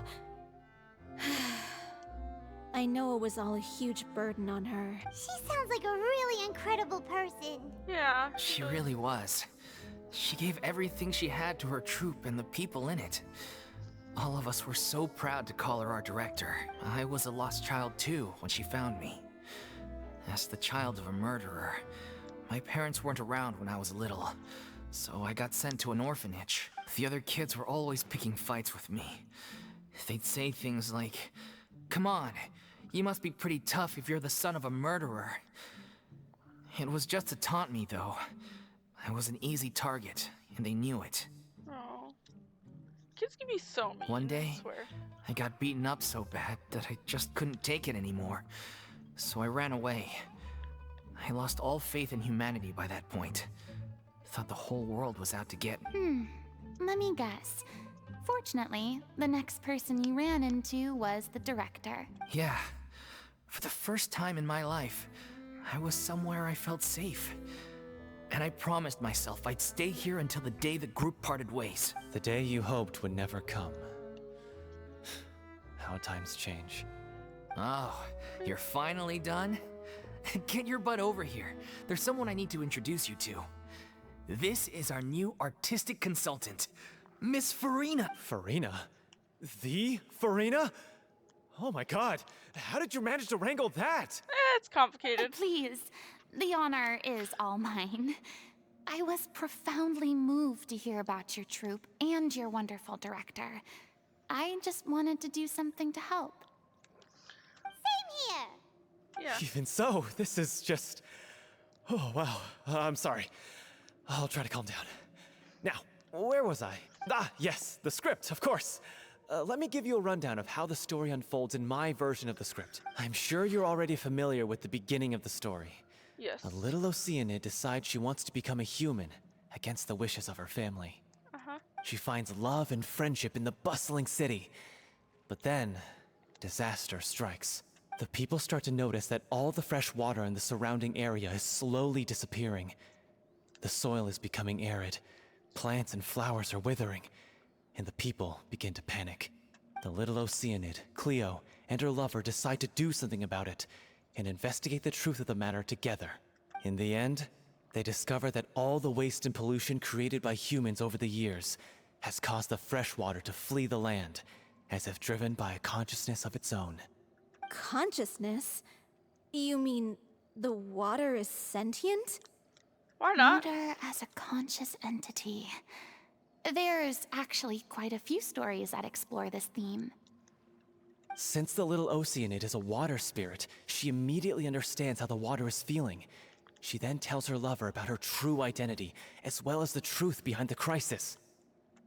I know it was all a huge burden on her. She sounds like a really incredible person. Yeah. She really was. She gave everything she had to her troupe and the people in it. All of us were so proud to call her our director. I was a lost child too when she found me. As the child of a murderer, my parents weren't around when I was little, so I got sent to an orphanage. The other kids were always picking fights with me. They'd say things like, "Come on, you must be pretty tough if you're the son of a murderer." It was just to taunt me, though. I was an easy target, and they knew it. Oh. Kids can be so mean. One day, I swear. I got beaten up so bad that I just couldn't take it anymore. So I ran away. I lost all faith in humanity by that point. Thought the whole world was out to get me. Let me guess. Fortunately, the next person you ran into was the director. Yeah. For the first time in my life, I was somewhere I felt safe. And I promised myself I'd stay here until the day the group parted ways. The day you hoped would never come. How times change. Oh, you're finally done? Get your butt over here. There's someone I need to introduce you to. This is our new artistic consultant, Miss Furina. Furina? The Furina? Oh my god, how did you manage to wrangle that? It's complicated. Please, the honor is all mine. I was profoundly moved to hear about your troupe and your wonderful director. I just wanted to do something to help. Same here. Yeah. Even so, this is just... Oh, wow. I'm sorry. I'll try to calm down. Now, where was I? Ah, yes, the script, of course. Let me give you a rundown of how the story unfolds in my version of the script. I'm sure you're already familiar with the beginning of the story. Yes. A little Oceanid decides she wants to become a human, against the wishes of her family. Uh-huh. She finds love and friendship in the bustling city. But then, disaster strikes. The people start to notice that all the fresh water in the surrounding area is slowly disappearing. The soil is becoming arid, plants and flowers are withering, and the people begin to panic. The little Oceanid, Cleo, and her lover decide to do something about it, and investigate the truth of the matter together. In the end, they discover that all the waste and pollution created by humans over the years has caused the fresh water to flee the land, as if driven by a consciousness of its own. Consciousness? You mean the water is sentient? Why not? Water as a conscious entity. There's actually quite a few stories that explore this theme. Since the little Oceanid is a water spirit, she immediately understands how the water is feeling. She then tells her lover about her true identity, as well as the truth behind the crisis.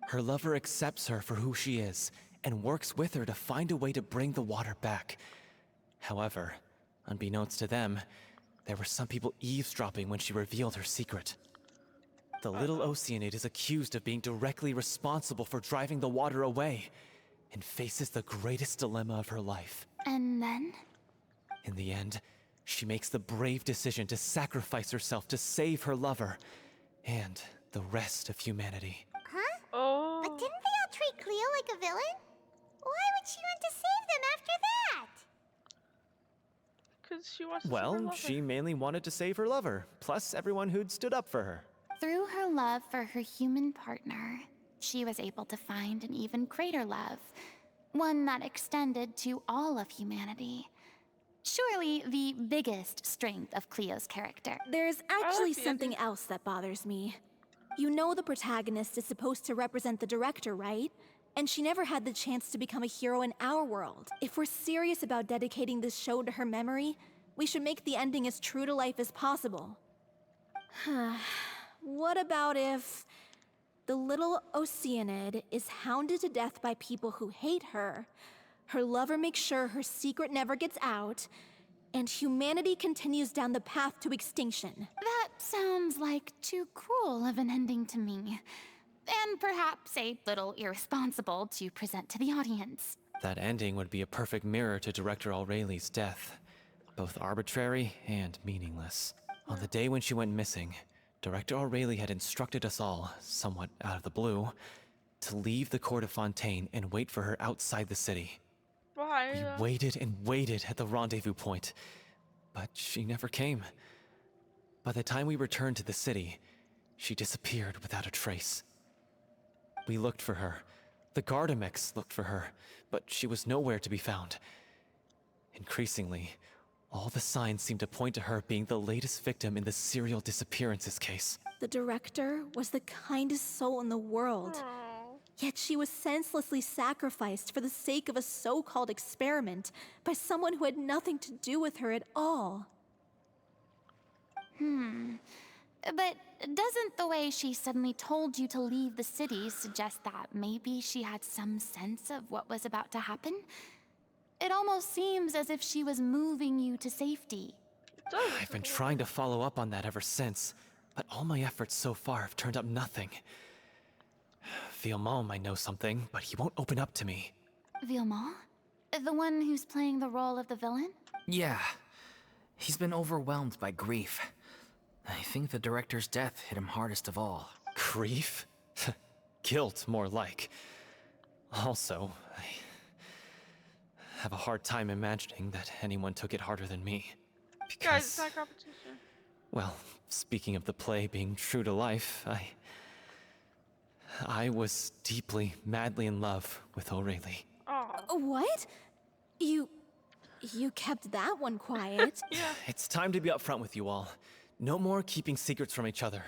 Her lover accepts her for who she is, and works with her to find a way to bring the water back. However, unbeknownst to them, there were some people eavesdropping when she revealed her secret. The little Oceanid is accused of being directly responsible for driving the water away, and faces the greatest dilemma of her life. And then? In the end, she makes the brave decision to sacrifice herself to save her lover, and the rest of humanity. Huh? Oh. But didn't they all treat Cleo like a villain? Why would she want to save them after that? Because she wants to save her Well, lover. she mainly wanted to save her lover, plus everyone who'd stood up for her. Through her love for her human partner, she was able to find an even greater love, one that extended to all of humanity. surely the biggest strength of Cleo's character. There's I actually like the something ending. else that bothers me. You know the protagonist is supposed to represent the director, right? And she never had the chance to become a hero in our world. If we're serious about dedicating this show to her memory, we should make the ending as true to life as possible. What about if the little Oceanid is hounded to death by people who hate her, her lover makes sure her secret never gets out, and humanity continues down the path to extinction? That sounds like too cruel of an ending to me. And perhaps a little irresponsible to present to the audience. That ending would be a perfect mirror to Director Aureli's death, both arbitrary and meaningless. On the day when she went missing, Director Aureli had instructed us all, somewhat out of the blue, to leave the court of Fontaine and wait for her outside the city. Why? We waited and waited at the rendezvous point, but she never came. By the time we returned to the city, she disappeared without a trace. We looked for her. The Gardamex looked for her, but she was nowhere to be found. Increasingly, all the signs seemed to point to her being the latest victim in the serial disappearances case. The director was the kindest soul in the world. Oh. Yet she was senselessly sacrificed for the sake of a so-called experiment by someone who had nothing to do with her at all. But doesn't the way she suddenly told you to leave the city suggest that maybe she had some sense of what was about to happen? It almost seems as if she was moving you to safety. It does. I've been trying to follow up on that ever since, but all my efforts so far have turned up nothing. Villemont might know something, but he won't open up to me. Villemont? The one who's playing the role of the villain? Yeah. He's been overwhelmed by grief. I think the director's death hit him hardest of all. Grief? Guilt, more like. Also, I have a hard time imagining that anyone took it harder than me. Guys, it's Because, not competition. well, speaking of the play being true to life, I was deeply, madly in love with Aureli. Oh. What? You kept that one quiet. Yeah. It's time to be upfront with you all. No more keeping secrets from each other.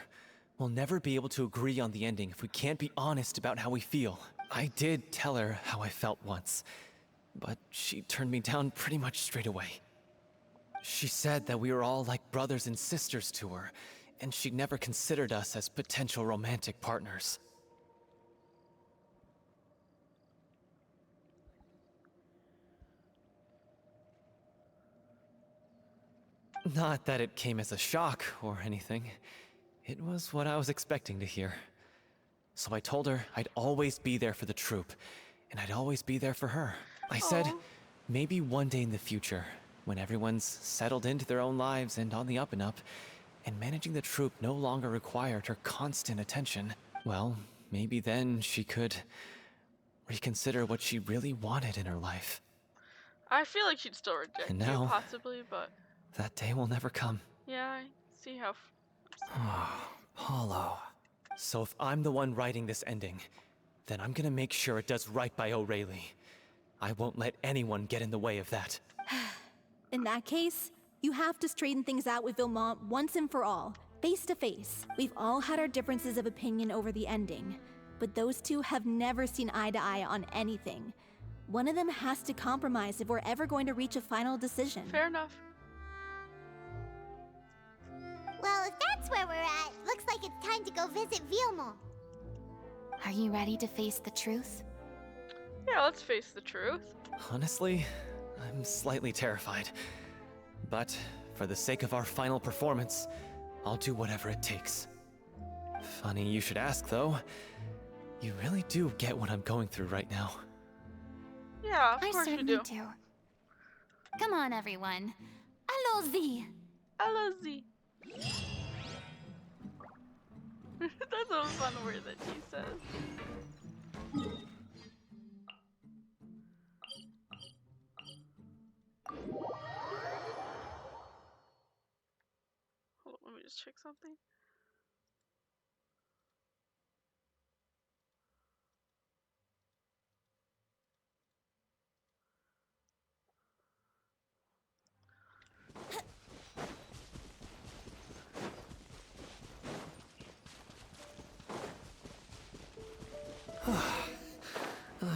We'll never be able to agree on the ending if we can't be honest about how we feel. I did tell her how I felt once, but she turned me down pretty much straight away. She said that we were all like brothers and sisters to her, and she'd never considered us as potential romantic partners. Not that it came as a shock or anything. It was what I was expecting to hear. So I told her I'd always be there for the troupe, and I'd always be there for her. I said, Aw. maybe one day in the future, when everyone's settled into their own lives and on the up and up, and managing the troupe no longer required her constant attention, well, maybe then she could reconsider what she really wanted in her life. I feel like she'd still reject And you, now- possibly, but That day will never come. yeah, I see how. Oh, Paulo. So if I'm the one writing this ending, then I'm gonna make sure it does right by Aureli. I won't let anyone get in the way of that. In that case, you have to straighten things out with Villemont once and for all, face to face. We've all had our differences of opinion over the ending, but those two have never seen eye to eye on anything. One of them has to compromise if we're ever going to reach a final decision. Fair enough. Well, if that's where we're at, looks like it's time to go visit Villemont. Are you ready to face the truth? Yeah, let's face the truth. Honestly, I'm slightly terrified. But for the sake of our final performance, I'll do whatever it takes. Funny you should ask, though. You really do get what I'm going through right now. Yeah, of I course we certainly do. do. Come on, everyone. Allons-y. Allons-y. That's a fun word that she says. Hold on, let me just check something.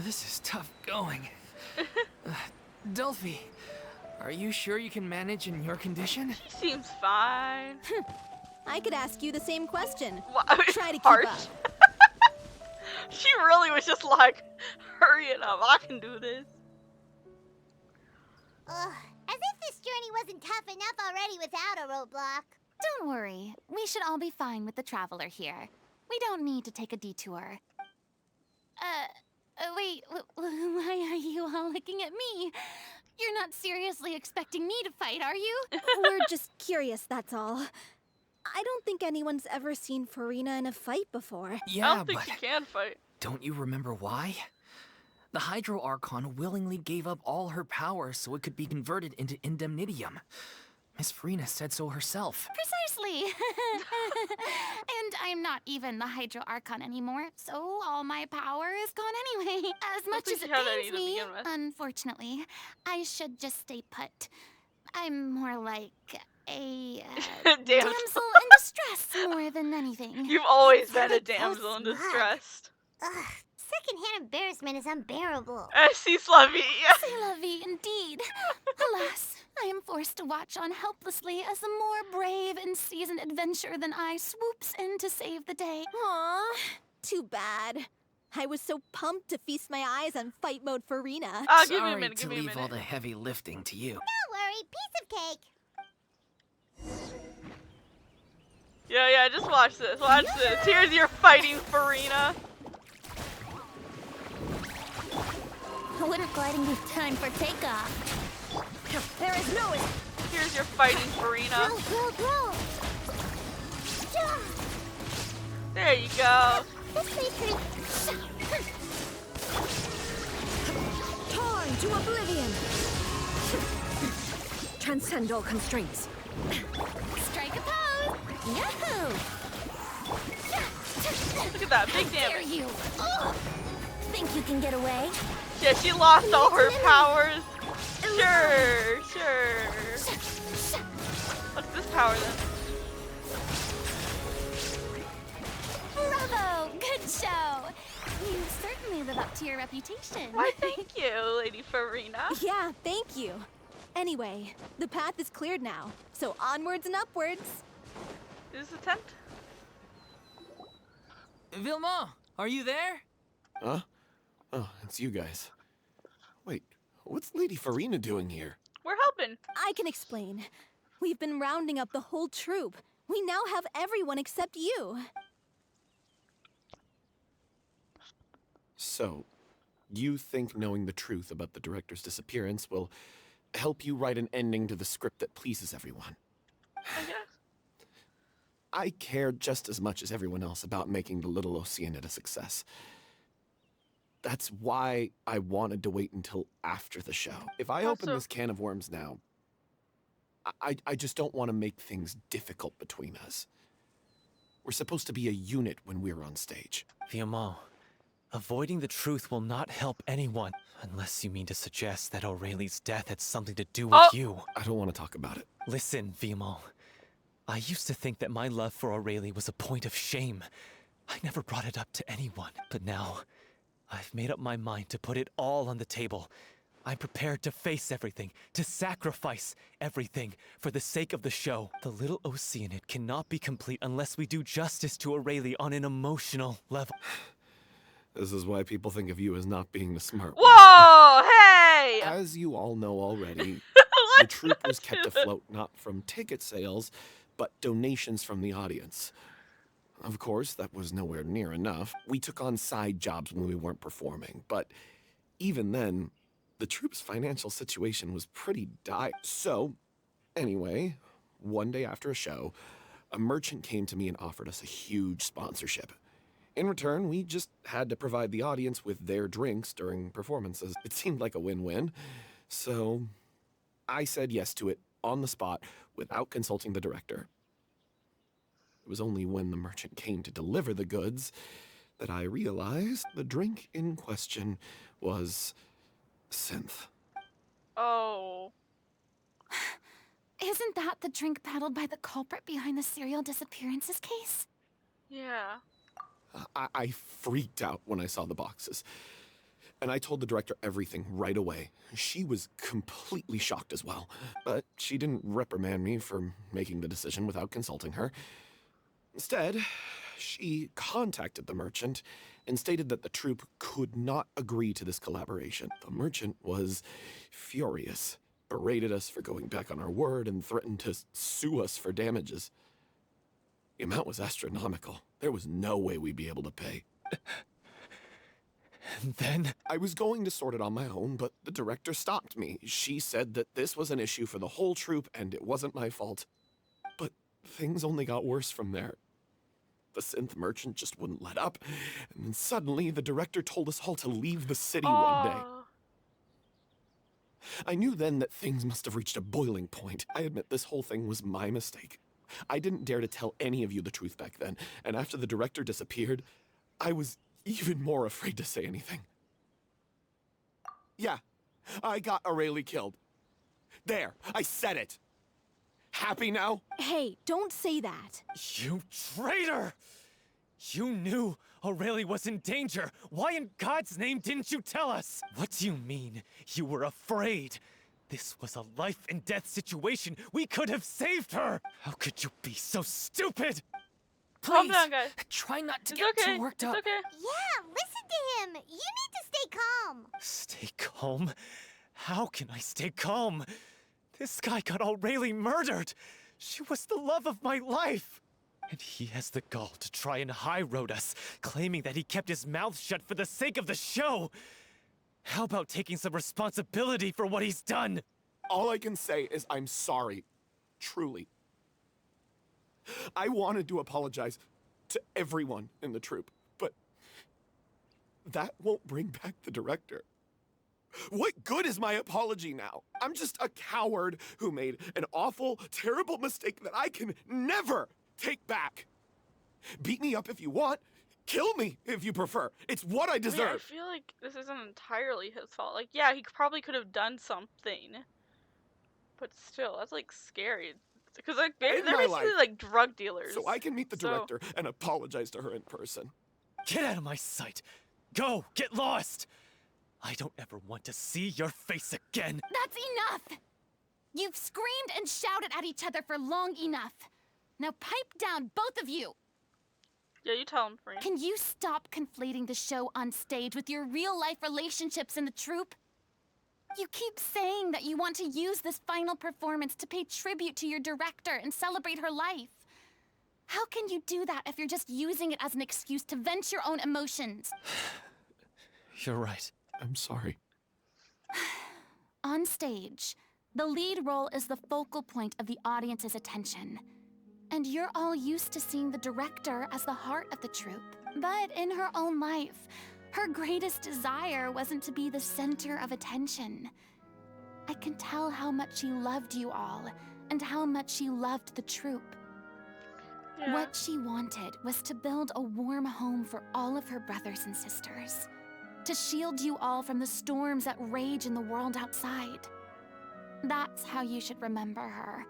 this is tough going. Delphi, are you sure you can manage in your condition? She seems fine. I could ask you the same question. Well, Try to keep harsh. up. She really was just like, hurry it up, I can do this. Ugh, as if this journey wasn't tough enough already without a roadblock. Don't worry. We should all be fine with the traveler here. We don't need to take a detour. Wait, why are you all looking at me? You're not seriously expecting me to fight, are you? We're just curious, that's all. I don't think anyone's ever seen Furina in a fight before. I Yeah, don't think but she can fight. don't you remember why? The Hydro Archon willingly gave up all her power so it could be converted into indemnitium. Miss Furina said so herself. Precisely. And I'm not even the Hydro Archon anymore, so all my power is gone anyway. As much think as it you had any pains to me, begin with. unfortunately, I should just stay put. I'm more like a Damsel. damsel in distress more than anything. You've always been a So damsel in smart. distress. Ugh, secondhand embarrassment is unbearable. See, Slavy. C'est la vie, indeed. Alas, I am forced to watch on helplessly as a more brave and seasoned adventurer than I swoops in to save the day. Aw, too bad. I was so pumped to feast my eyes on fight mode Furina. Give me a Sorry minute, to give me a leave all minute. the heavy lifting to you. Don't worry, piece of cake. Yeah, just watch this, watch this. Here's your fighting Furina. Wouldn't gliding be time for takeoff? There is no... Here's your fighting Furina. Go. There you go. This way, pretty. Torn to oblivion! Transcend all constraints. Strike a pose! Yahoo! Look at that, big Dare damage. you! Oh. Think you can get away? Yeah, she lost all her powers. Sure. What's this power then? Bravo! Good show! You certainly live up to your reputation. Why, thank you, Lady Furina. Yeah, thank you. Anyway, the path is cleared now, so onwards and upwards. Is this a tent? Vilma, are you there? Huh? Oh, it's you guys. Wait, what's Lady Furina doing here? We're helping. I can explain. We've been rounding up the whole troop. We now have everyone except you. So, you think knowing the truth about the director's disappearance will help you write an ending to the script that pleases everyone? I guess. I care just as much as everyone else about making the Little Oceanid a success. That's why I wanted to wait until after the show. If I open Also- this can of worms now, I just don't want to make things difficult between us. We're supposed to be a unit when we're on stage. Vilma, avoiding the truth will not help anyone. Unless you mean to suggest that Aurelie's death had something to do with Oh. you. I don't want to talk about it. Listen, Vilma. I used to think that my love for Aurelie was a point of shame. I never brought it up to anyone. But now, I've made up my mind to put it all on the table. I'm prepared to face everything, to sacrifice everything for the sake of the show. The Little Oceanid cannot be complete unless we do justice to Aurelie on an emotional level. This is why people think of you as not being the smart one. Whoa, hey! As you all know already, the What? troupe was kept afloat not from ticket sales, but donations from the audience. Of course, that was nowhere near enough. We took on side jobs when we weren't performing, but even then, the troupe's financial situation was pretty dire. So, anyway, one day after a show, a merchant came to me and offered us a huge sponsorship. In return, we just had to provide the audience with their drinks during performances. It seemed like a win-win. So, I said yes to it on the spot without consulting the director. It was only when the merchant came to deliver the goods that I realized the drink in question was synth. Oh. Isn't that the drink peddled by the culprit behind the serial disappearances case? Yeah. I freaked out when I saw the boxes. And I told the director everything right away. She was completely shocked as well. But she didn't reprimand me for making the decision without consulting her. Instead, she contacted the merchant and stated that the troupe could not agree to this collaboration. The merchant was furious, berated us for going back on our word, and threatened to sue us for damages. The amount was astronomical. There was no way we'd be able to pay. And then? I was going to sort it on my own, but the director stopped me. She said that this was an issue for the whole troupe and it wasn't my fault. But things only got worse from there. The synth merchant just wouldn't let up, and then suddenly the director told us all to leave the city one day. I knew then that things must have reached a boiling point. I admit this whole thing was my mistake. I didn't dare to tell any of you the truth back then, and after the director disappeared, I was even more afraid to say anything. Yeah, I got Aurelie killed. There, I said it. Happy now? Hey, don't say that. You traitor! You knew Aurelie was in danger. Why in God's name didn't you tell us? What do you mean? You were afraid? This was a life and death situation. We could have saved her. How could you be so stupid? Calm Please, down, guys. try not to It's get okay. too worked It's up. okay. Yeah, listen to him. You need to stay calm. Stay calm? How can I stay calm? This guy got Aurelie murdered. She was the love of my life. And he has the gall to try and high-road us, claiming that he kept his mouth shut for the sake of the show. How about taking some responsibility for what he's done? All I can say is I'm sorry. Truly. I wanted to apologize to everyone in the troupe, but that won't bring back the director. What good is my apology now? I'm just a coward who made an awful, terrible mistake that I can never take back. Beat me up if you want. Kill me if you prefer. It's what I I mean, I deserve. feel like this isn't entirely his fault. Like, yeah, he probably could have done something. But still, that's like scary. Because like they're In my basically life. like drug dealers. So I can meet the So- director and apologize to her in person. Get out of my sight. Go, get lost. I don't ever want to see your face again. That's enough! You've screamed and shouted at each other for long enough. Now pipe down, both of you! Yeah, you tell him, Furina. Can you stop conflating the show on stage with your real-life relationships in the troupe? You keep saying that you want to use this final performance to pay tribute to your director and celebrate her life. How can you do that if you're just using it as an excuse to vent your own emotions? You're right. I'm sorry. On stage, the lead role is the focal point of the audience's attention. And you're all used to seeing the director as the heart of the troupe. But in her own life, her greatest desire wasn't to be the center of attention. I can tell how much she loved you all, and how much she loved the troupe. Yeah. What she wanted was to build a warm home for all of her brothers and sisters. To shield you all from the storms that rage in the world outside. That's how you should remember her.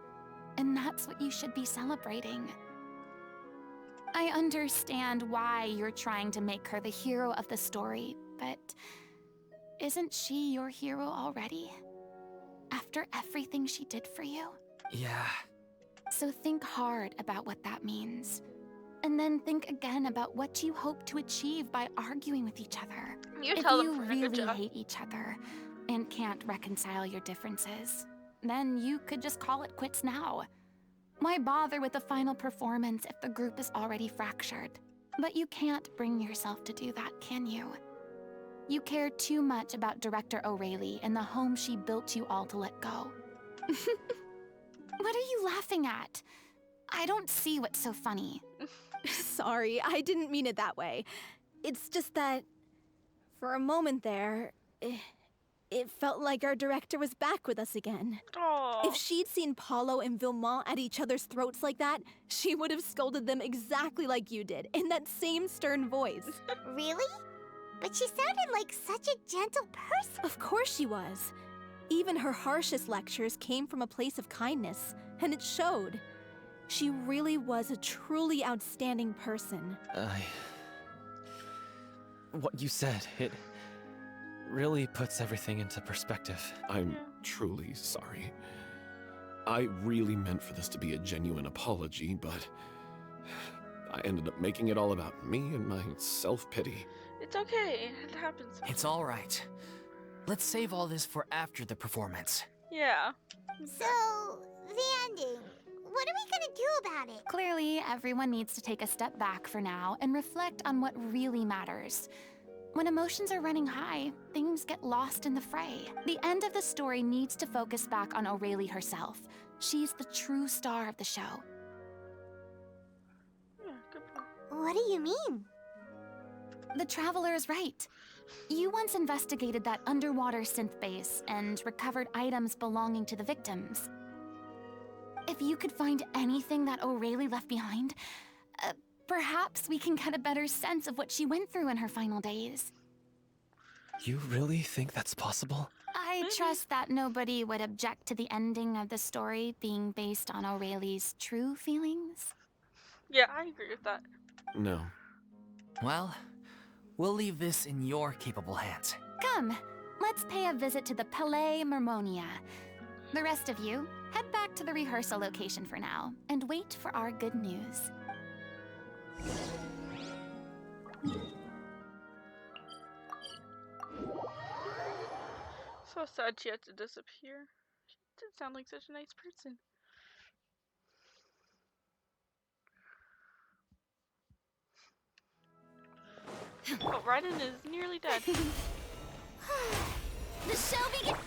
And that's what you should be celebrating. I understand why you're trying to make her the hero of the story, but isn't she your hero already? After everything she did for you? Yeah. So think hard about what that means. And then think again about what you hope to achieve by arguing with each other. You If tell you them, Furina. Good really job. hate each other and can't reconcile your differences, then you could just call it quits now. Why bother with the final performance if the group is already fractured? But you can't bring yourself to do that, can you? You care too much about Director Aurelie and the home she built you all to let go. What are you laughing at? I don't see what's so funny. Sorry, I didn't mean it that way. It's just that, for a moment there, it felt like our director was back with us again. Aw. If she'd seen Paulo and Villemont at each other's throats like that, she would have scolded them exactly like you did, in that same stern voice. Really? But she sounded like such a gentle person. Of course she was. Even her harshest lectures came from a place of kindness, and it showed. She really was a truly outstanding person. What you said, it really puts everything into perspective. I'm truly sorry. I really meant for this to be a genuine apology, but I ended up making it all about me and my self-pity. It's okay. It happens. It's all right. Let's save all this for after the performance. Yeah. So, the ending. What are we gonna do about it? Clearly, everyone needs to take a step back for now and reflect on what really matters. When emotions are running high, things get lost in the fray. The end of the story needs to focus back on O'Reilly herself. She's the true star of the show. Yeah, good point. What do you mean? The Traveler is right. You once investigated that underwater synth base and recovered items belonging to the victims. If you could find anything that O'Reilly left behind, perhaps we can get a better sense of what she went through in her final days. You really think that's possible? I trust that nobody would object to the ending of the story being based on O'Reilly's true feelings. Yeah, I agree with that. No. Well, we'll leave this in your capable hands. Come, let's pay a visit to the Palais Mermonia. The rest of you, head back to the rehearsal location for now, and wait for our good news. So sad she had to disappear. She did sound like such a nice person. But Raiden is nearly dead. The show begins.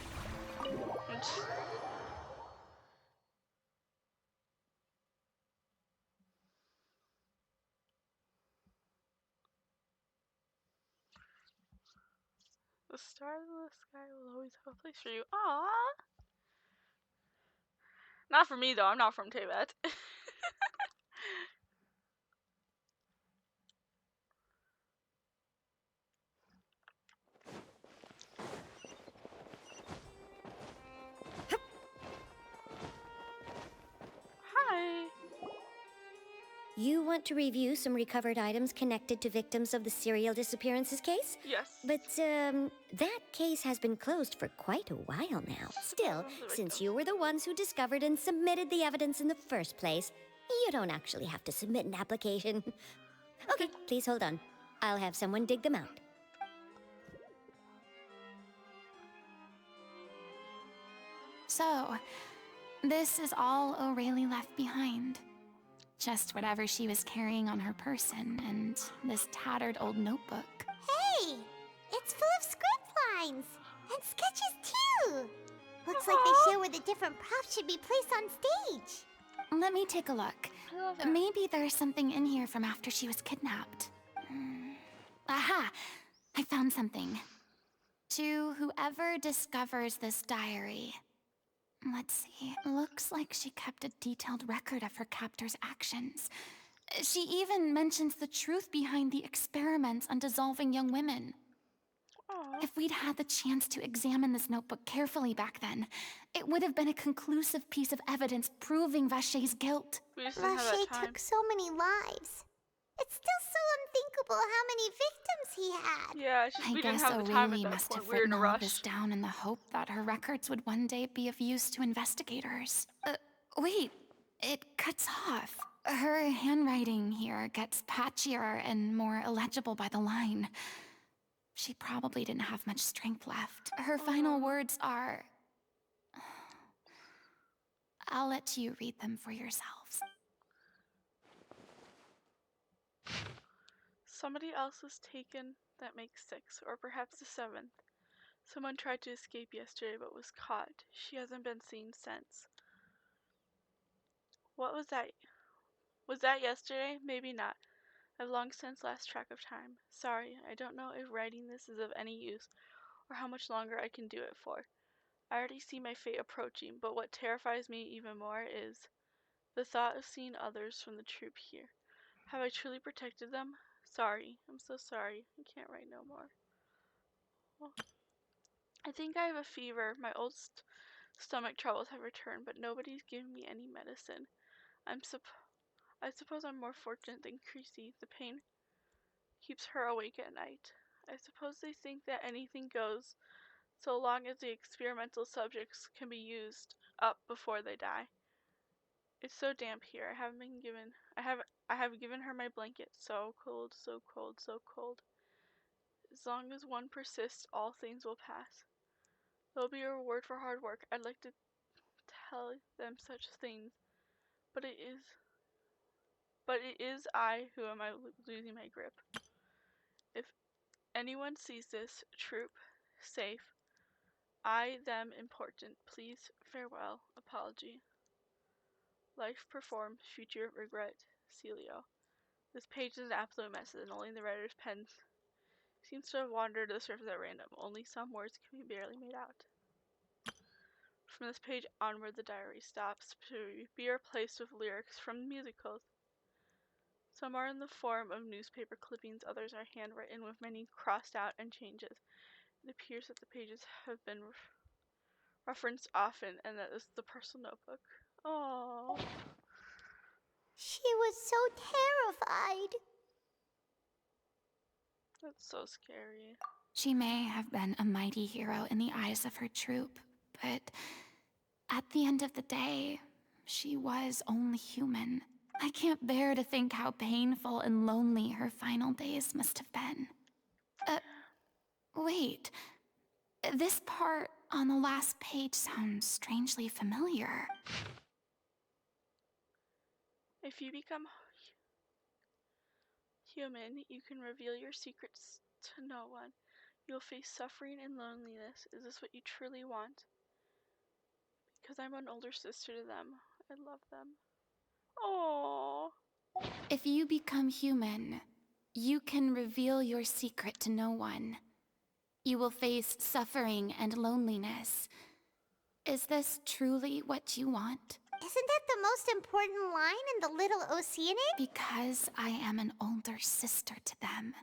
The stars in the sky will always have a place for you. Aww. Not for me though. I'm not from Tibet. Hi. You want to review some recovered items connected to victims of the serial disappearances case? Yes. But, that case has been closed for quite a while now. Still, since you were the ones who discovered and submitted the evidence in the first place, you don't actually have to submit an application. Okay, please hold on. I'll have someone dig them out. So, this is all O'Reilly left behind. Just whatever she was carrying on her person and this tattered old notebook. Hey! It's full of script lines! And sketches too! Looks like they show where the different props should be placed on stage. Let me take a look. I love that. Maybe there's something in here from after she was kidnapped. Aha! I found something. To whoever discovers this diary. Let's see. Looks like she kept a detailed record of her captor's actions. She even mentions the truth behind the experiments on dissolving young women. Aw. If we'd had the chance to examine this notebook carefully back then, it would have been a conclusive piece of evidence proving Vacher's guilt. We just didn't have Vacher that time. took so many lives. It's still so unthinkable how many victims he had. Yeah, it's just I we didn't guess have the time O'Reilly at that must point. have We were in written a all rush. this down in the hope that her records would one day be of use to investigators. Wait, it cuts off. Her handwriting here gets patchier and more illegible by the line. She probably didn't have much strength left. Her final words are... I'll let you read them for yourselves. Somebody else was taken. That makes 6, or perhaps the 7th. Someone tried to escape yesterday but was caught. She hasn't been seen since. What was that? Was that yesterday? Maybe not. I've long since lost track of time. Sorry, I don't know if writing this is of any use, or how much longer I can do it for. I already see my fate approaching, but what terrifies me even more is the thought of seeing others from the troop here. Have I truly protected them? Sorry, I'm so sorry. I can't write no more. Well, I think I have a fever. My old stomach troubles have returned, but nobody's giving me any medicine. I suppose I'm more fortunate than Creasy. The pain keeps her awake at night. I suppose they think that anything goes, so long as the experimental subjects can be used up before they die. It's so damp here. I have given her my blanket. So cold, so cold, so cold. As long as one persists, all things will pass. There'll be a reward for hard work. I'd like to tell them such things, but it is I who am losing my grip. If anyone sees this troop safe, I them important, please farewell, apology. Life performed, future regret, Celio. This page is an absolute mess, and only the writer's pen seems to have wandered to the surface at random. Only some words can be barely made out. From this page onward, the diary stops to be replaced with lyrics from musicals. Some are in the form of newspaper clippings, others are handwritten with many crossed out and changes. It appears that the pages have been referenced often, and that is the personal notebook. Oh. She was so terrified. That's so scary. She may have been a mighty hero in the eyes of her troop, but at the end of the day, she was only human. I can't bear to think how painful and lonely her final days must have been. Wait. This part on the last page sounds strangely familiar. If you become human, you can reveal your secrets to no one. You'll face suffering and loneliness. Is this what you truly want? Because I'm an older sister to them. I love them. Oh. If you become human, you can reveal your secret to no one. You will face suffering and loneliness. Is this truly what you want? Isn't that the most important line in the Little Oceanic? Because I am an older sister to them.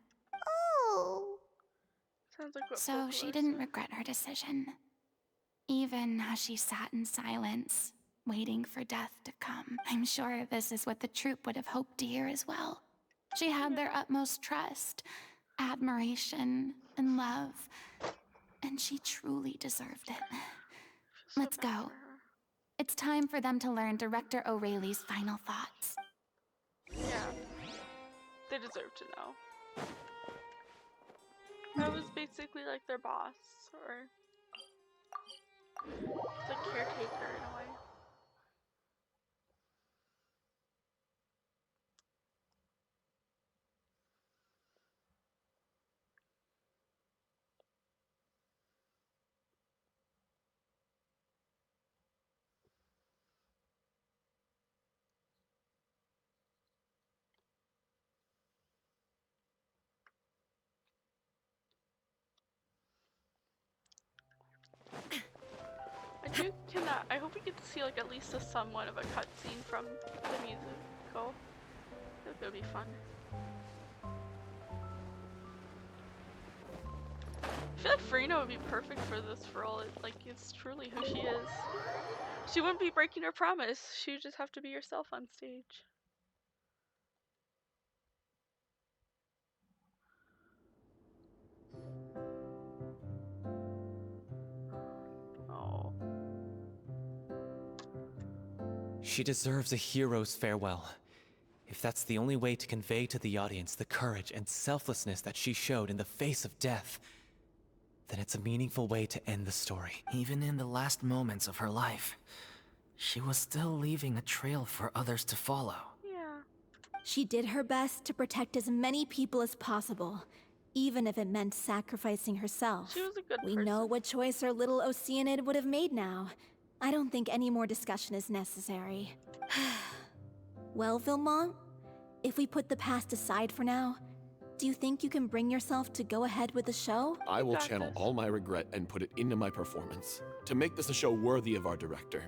Oh. Sounds like what So she didn't regret her decision. Even as she sat in silence, waiting for death to come. I'm sure this is what the troupe would have hoped to hear as well. She had their utmost trust, admiration, and love. And she truly deserved it. Let's go. It's time for them to learn Director O'Reilly's final thoughts. Yeah. They deserve to know. I was basically like their boss, or the caretaker in a way. I hope we get to see like at least a somewhat of a cutscene from the musical. That would be fun. I feel like Furina would be perfect for this role. It's truly who she is. She wouldn't be breaking her promise. She would just have to be herself on stage. Oh. She deserves a hero's farewell. If that's the only way to convey to the audience the courage and selflessness that she showed in the face of death, then it's a meaningful way to end the story. Even in the last moments of her life, she was still leaving a trail for others to follow. Yeah. She did her best to protect as many people as possible, even if it meant sacrificing herself. She was a good We person. know what choice our little Oceanid would have made now. I don't think any more discussion is necessary. Well, Vilmont, if we put the past aside for now, do you think you can bring yourself to go ahead with the show? I will got channel this. all my regret and put it into my performance to make this a show worthy of our director.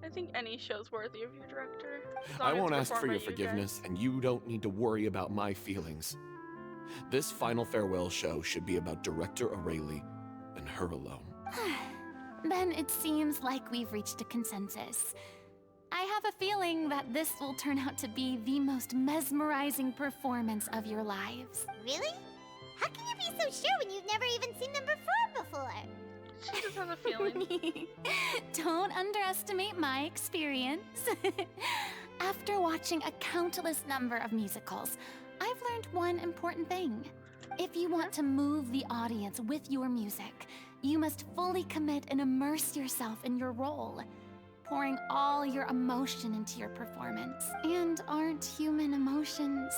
I think any show's worthy of your director. as I long as won't it's ask for performed your by you forgiveness, and you don't need to worry about my feelings. This final farewell show should be about Director O'Reilly and her alone. Then it seems like we've reached a consensus. I have a feeling that this will turn out to be the most mesmerizing performance of your lives. Really? How can you be be so sure when you've never even seen them perform before? She just has a feeling. Don't underestimate my experience. After watching a countless number of musicals, I've learned one important thing. If you want to move the audience with your music, you must fully commit and immerse yourself in your role, pouring all your emotion into your performance. And aren't human emotions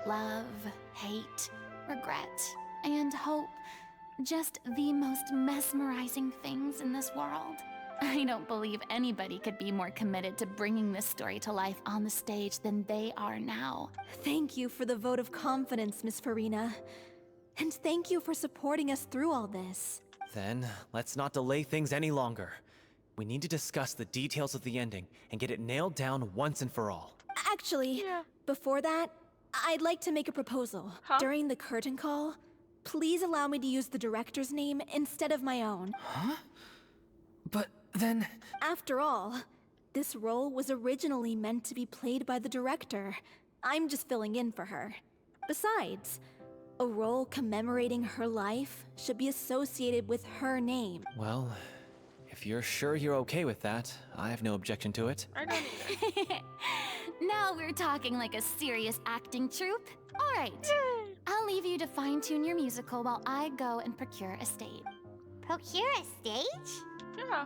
love, hate, regret, and hope just the most mesmerizing things in this world? I don't believe anybody could be more committed to bringing this story to life on the stage than they are now. Thank you for the vote of confidence, Miss Furina. And thank you for supporting us through all this. Then, let's not delay things any longer. We need to discuss the details of the ending and get it nailed down once and for all. Actually, Yeah. before that, I'd like to make a proposal. Huh? During the curtain call, please allow me to use the director's name instead of my own. Huh? But then... After all, this role was originally meant to be played by the director. I'm just filling in for her. Besides, a role commemorating her life should be associated with her name. Well, if you're sure you're okay with that, I have no objection to it. I don't either. Now we're talking like a serious acting troupe. All right, Yay. I'll leave you to fine-tune your musical while I go and procure a stage. Procure a stage? Yeah.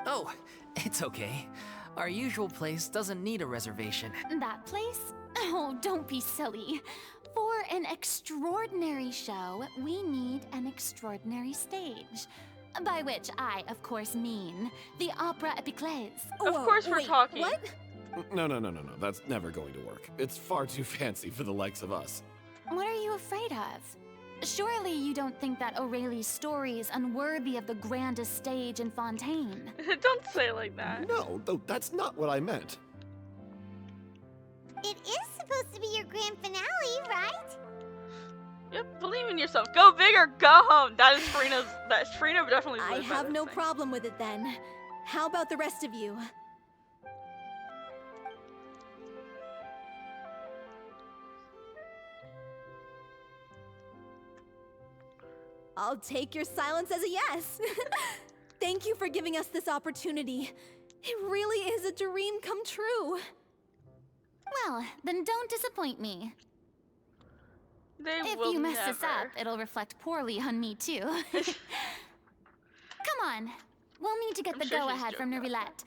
Oh, it's okay. Our usual place doesn't need a reservation. That place? Oh, don't be silly. For an extraordinary show, we need an extraordinary stage. By which I, of course, mean the Opera Epiclese. Of course we're wait, talking. What? No. That's never going to work. It's far too fancy for the likes of us. What are you afraid of? Surely you don't think that Aurelie's story is unworthy of the grandest stage in Fontaine. Don't say it like that. No, that's not what I meant. It is supposed to be your grand finale, right? Yep, believe in yourself. Go big or go home. That is Furina definitely I lives by have this no thing. problem with it then. How about the rest of you? I'll take your silence as a yes. Thank you for giving us this opportunity. It really is a dream come true. Well, then don't disappoint me. They If will you mess never. this up, it'll reflect poorly on me too. Come on. We'll need to get I'm the sure she's go-ahead from joking. Neuvillette.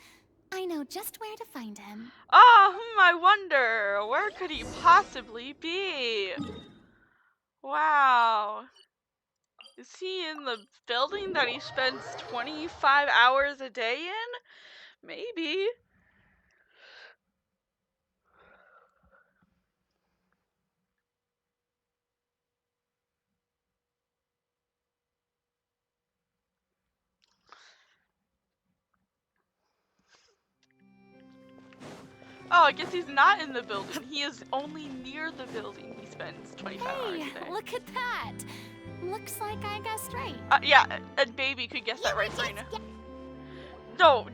I know just where to find him. I wonder, where could he possibly be? Wow. Is he in the building that he spends 25 hours a day in? Maybe. Oh, I guess he's not in the building. He is only near the building he spends 25 hours Hey, a day. look at that. Looks like I guessed right. Yeah, a baby could guess that You were right, just Serena. No,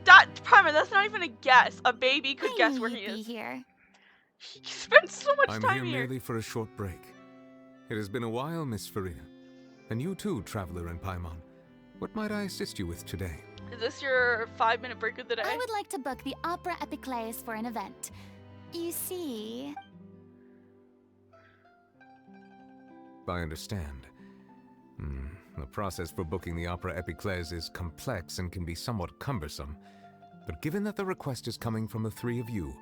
Parma, that's not even a guess. A baby could I guess knew where you'd he be is. here. He spends so much I'm time here here. merely for a short break. It has been a while, Miss Furina. And you too, traveler in Paimon. What might I assist you with today? Is this your 5-minute break of the day? I would like to book the Opera Epiclese for an event. You see... I understand. The process for booking the Opera Epiclese is complex and can be somewhat cumbersome. But given that the request is coming from the three of you,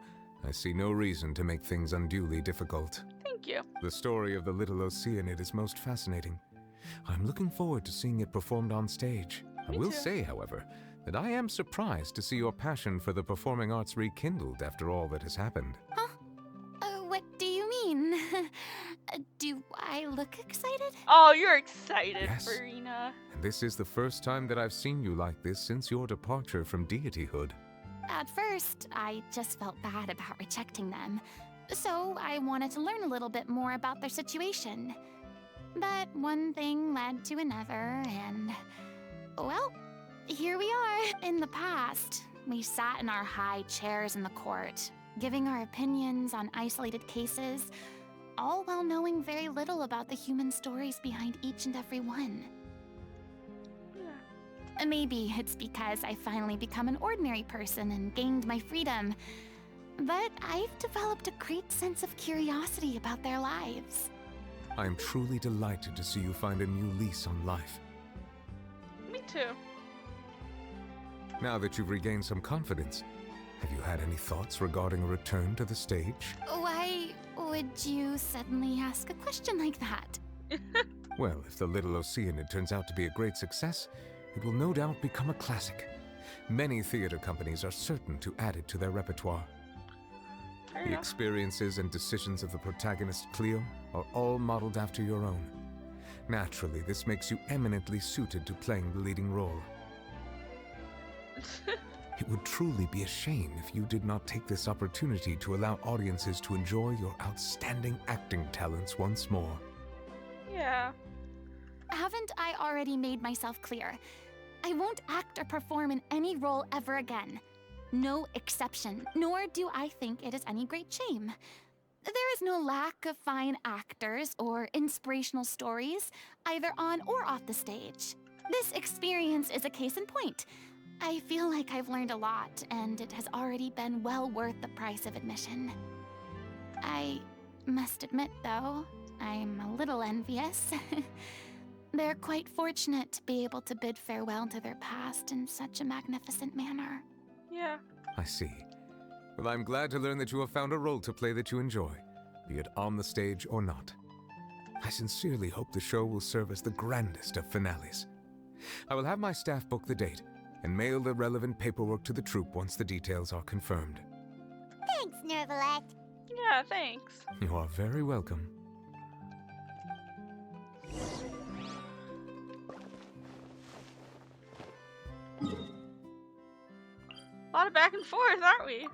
I see no reason to make things unduly difficult. Thank you. The story of the little Oceanid is most fascinating. I'm looking forward to seeing it performed on stage. Me I will too. say, however, that I am surprised to see your passion for the performing arts rekindled after all that has happened. What do you mean? Do I look excited? Oh, you're excited, Yes. Furina. And this is the first time that I've seen you like this since your departure from deityhood. At first, I just felt bad about rejecting them. So I wanted to learn a little bit more about their situation. But one thing led to another, and... well, here we are. In the past, we sat in our high chairs in the court, giving our opinions on isolated cases. all while knowing very little about the human stories behind each and every one. Maybe it's because I finally become an ordinary person and gained my freedom, but I've developed a great sense of curiosity about their lives. I am truly delighted to see you find a new lease on life. Me too. Now that you've regained some confidence, have you had any thoughts regarding a return to the stage? Why would you suddenly ask a question like that? Well, if the Little Oceanid turns out to be a great success, it will no doubt become a classic. Many theater companies are certain to add it to their repertoire. The experiences and decisions of the protagonist Cleo are all modeled after your own. Naturally, this makes you eminently suited to playing the leading role. It would truly be a shame if you did not take this opportunity to allow audiences to enjoy your outstanding acting talents once more. Yeah. Haven't I already made myself clear? I won't act or perform in any role ever again. No exception, nor do I think it is any great shame. There is no lack of fine actors or inspirational stories, either on or off the stage. This experience is a case in point. I feel like I've learned a lot, and it has already been well worth the price of admission. I must admit, though, I'm a little envious. They're quite fortunate to be able to bid farewell to their past in such a magnificent manner. Yeah. I see. Well, I'm glad to learn that you have found a role to play that you enjoy, be it on the stage or not. I sincerely hope the show will serve as the grandest of finales. I will have my staff book the date and mail the relevant paperwork to the troupe once the details are confirmed. Thanks, Nervalect. Yeah, thanks. You are very welcome. A lot of back and forth, aren't we?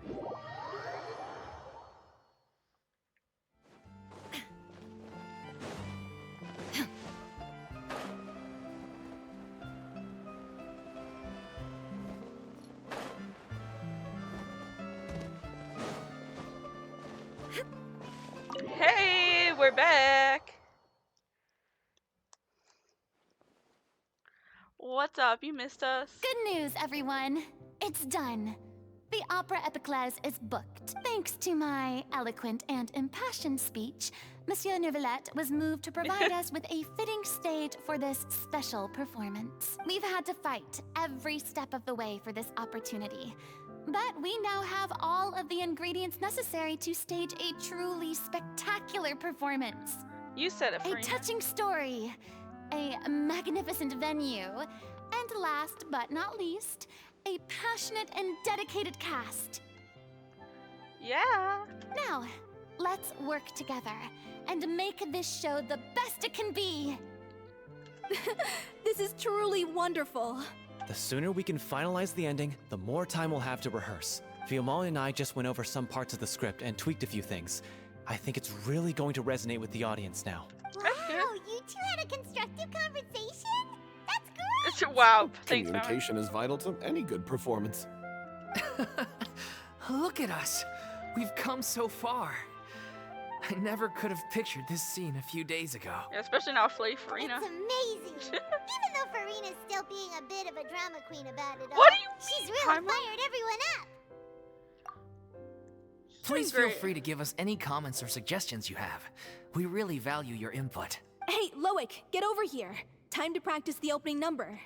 Hey, we're back. What's up? You missed us? Good news, everyone. It's done. The Opera Epiclese is booked. Thanks to my eloquent and impassioned speech, Monsieur Neuvillette was moved to provide us with a fitting stage for this special performance. We've had to fight every step of the way for this opportunity, but we now have all of the ingredients necessary to stage a truly spectacular performance. You said it, Furina. A touching story, a magnificent venue, and last but not least, a passionate and dedicated cast. Yeah. Now, let's work together and make this show the best it can be. This is truly wonderful. The sooner we can finalize the ending, the more time we'll have to rehearse. Fiamma and I just went over some parts of the script and tweaked a few things. I think it's really going to resonate with the audience now. Wow, you two had a constructive conversation? That's great! Wow, thanks, Communication is vital to any good performance. Look at us. We've come so far. I never could have pictured this scene a few days ago. Yeah, especially now, Furina. It's amazing. Even though Furina's still being a bit of a drama queen about it all, What do you she's mean, really Karma? fired everyone up. Please feel great. free to give us any comments or suggestions you have. We really value your input. Hey, Loic, get over here. Time to practice the opening number.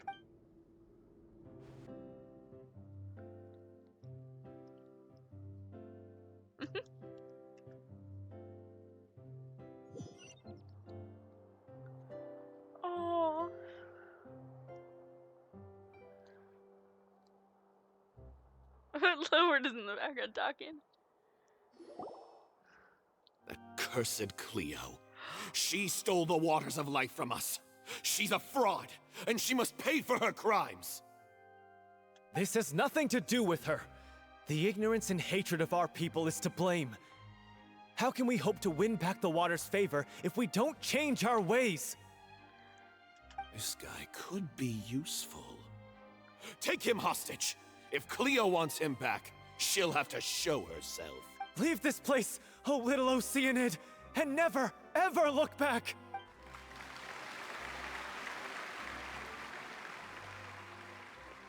Oh. Lord is in the background talking. That cursed Cleo. She stole the waters of life from us. She's a fraud, and she must pay for her crimes. This has nothing to do with her. The ignorance and hatred of our people is to blame. How can we hope to win back the water's favor if we don't change our ways? This guy could be useful. Take him hostage. If Cleo wants him back, she'll have to show herself. Leave this place, oh little Oceanid! and never, ever look back.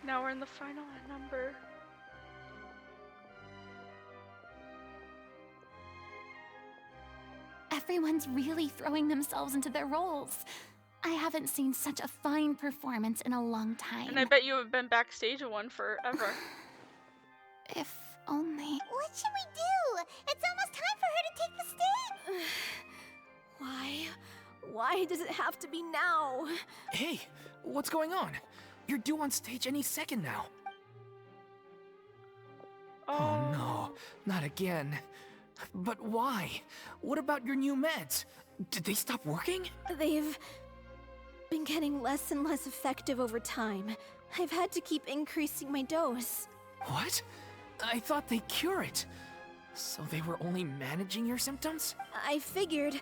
Now we're in the final number. Everyone's really throwing themselves into their roles. I haven't seen such a fine performance in a long time. And I bet you have been backstage at one forever. If only. What should we do? It's almost time for her to take the stage. Why? Why does it have to be now? Hey, what's going on? You're due on stage any second now. Oh no, not again. But why? What about your new meds? Did they stop working? They've been getting less and less effective over time. I've had to keep increasing my dose. What? I thought they cure it. So they were only managing your symptoms? I figured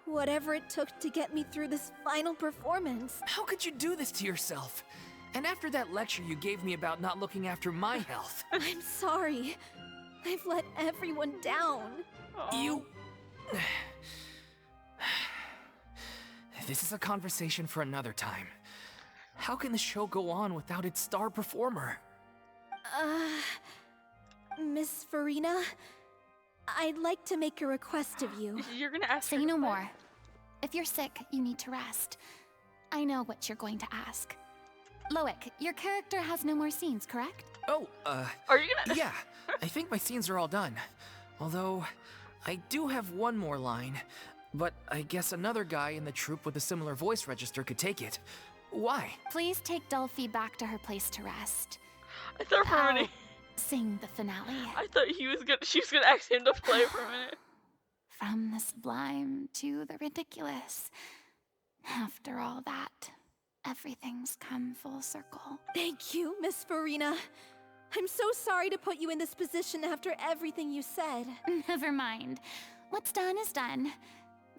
whatever it took to get me through this final performance. How could you do this to yourself? And after that lecture you gave me about not looking after my health. I'm sorry. I've let everyone down. You... This is a conversation for another time. How can the show go on without its star performer? Miss Furina, I'd like to make a request of you. You're gonna ask Say no more. If you're sick, you need to rest. I know what you're going to ask. Loic, your character has no more scenes, correct? Oh, Are you gonna... yeah. I think my scenes are all done. Although, I do have one more line. But I guess another guy in the troupe with a similar voice register could take it. Why? Please take Delphi back to her place to rest. I thought for a minute... Sing the finale. I thought she was gonna ask him to play for a minute. From the sublime to the ridiculous. After all that, everything's come full circle. Thank you, Miss Furina. I'm so sorry to put you in this position after everything you said. Never mind. What's done is done.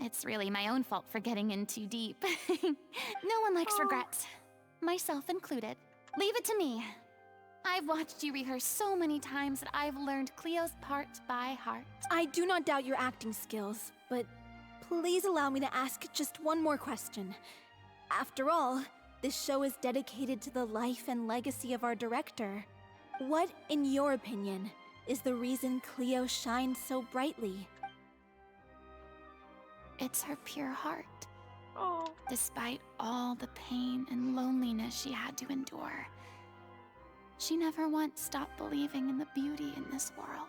It's really my own fault for getting in too deep. No one likes regrets, myself included. Leave it to me. I've watched you rehearse so many times that I've learned Cleo's parts by heart. I do not doubt your acting skills, but please allow me to ask just one more question. After all, this show is dedicated to the life and legacy of our director. What, in your opinion, is the reason Cleo shines so brightly? It's her pure heart. Oh. Despite all the pain and loneliness she had to endure, she never once stopped believing in the beauty in this world.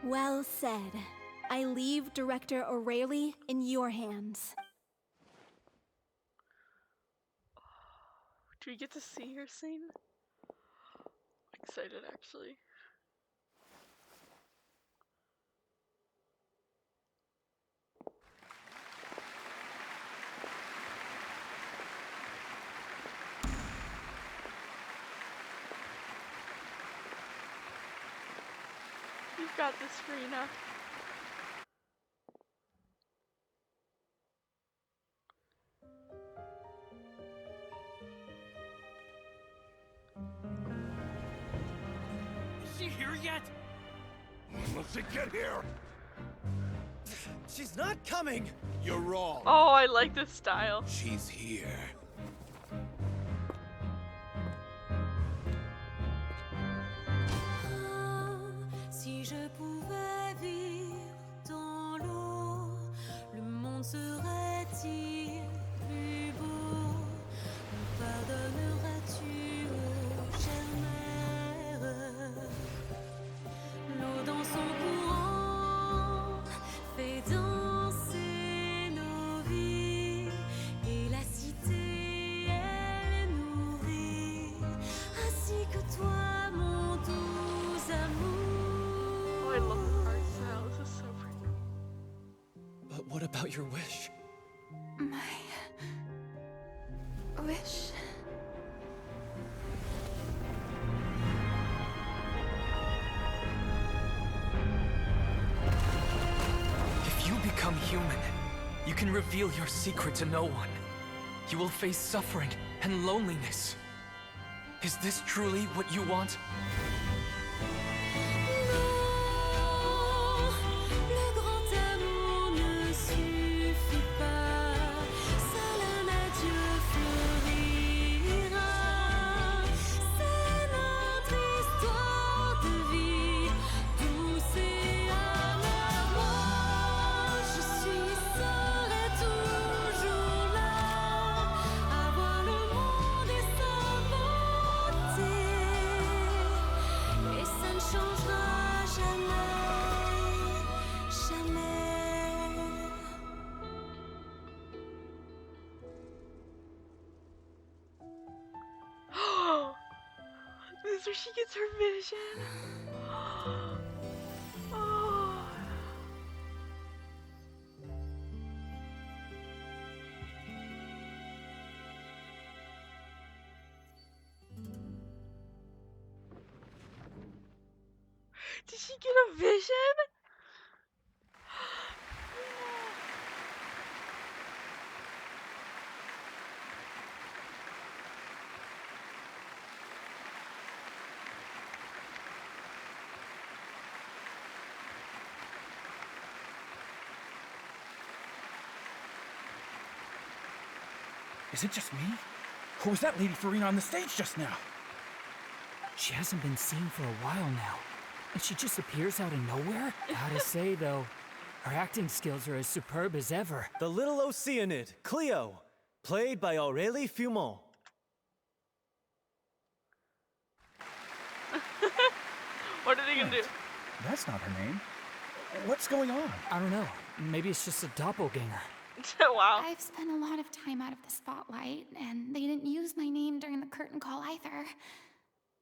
Well said. I leave Director O'Reilly in your hands. Do we get to see her sing? I'm excited, actually. You've got this, Furina. Is she here yet? When she get here? She's not coming! You're wrong. Oh, I like this style. She's here. Si je pouvais vivre dans l'eau, le monde serait-il plus beau? Me pardonneras-tu, ô chère mère? L'eau dans son courant fait danser nos vies, et la cité elle est nourrie, ainsi que toi, mon doux amour. Oh, I love the art style. This is so pretty. But what about your wish? My wish. If you become human, you can reveal your secret to no one. You will face suffering and loneliness. Is this truly what you want? Le grand amour if she gets her vision. Oh. Did she get a vision? Is it just me? Or was that Lady Furina on the stage just now? She hasn't been seen for a while now, and she just appears out of nowhere? Gotta say, though, her acting skills are as superb as ever. The little Oceanid, Cleo, played by Aurélie Fumont. What are they gonna do? That's not her name. What's going on? I don't know. Maybe it's just a doppelganger. Wow. I've spent a lot of time out of the spotlight, and they didn't use my name during the curtain call either.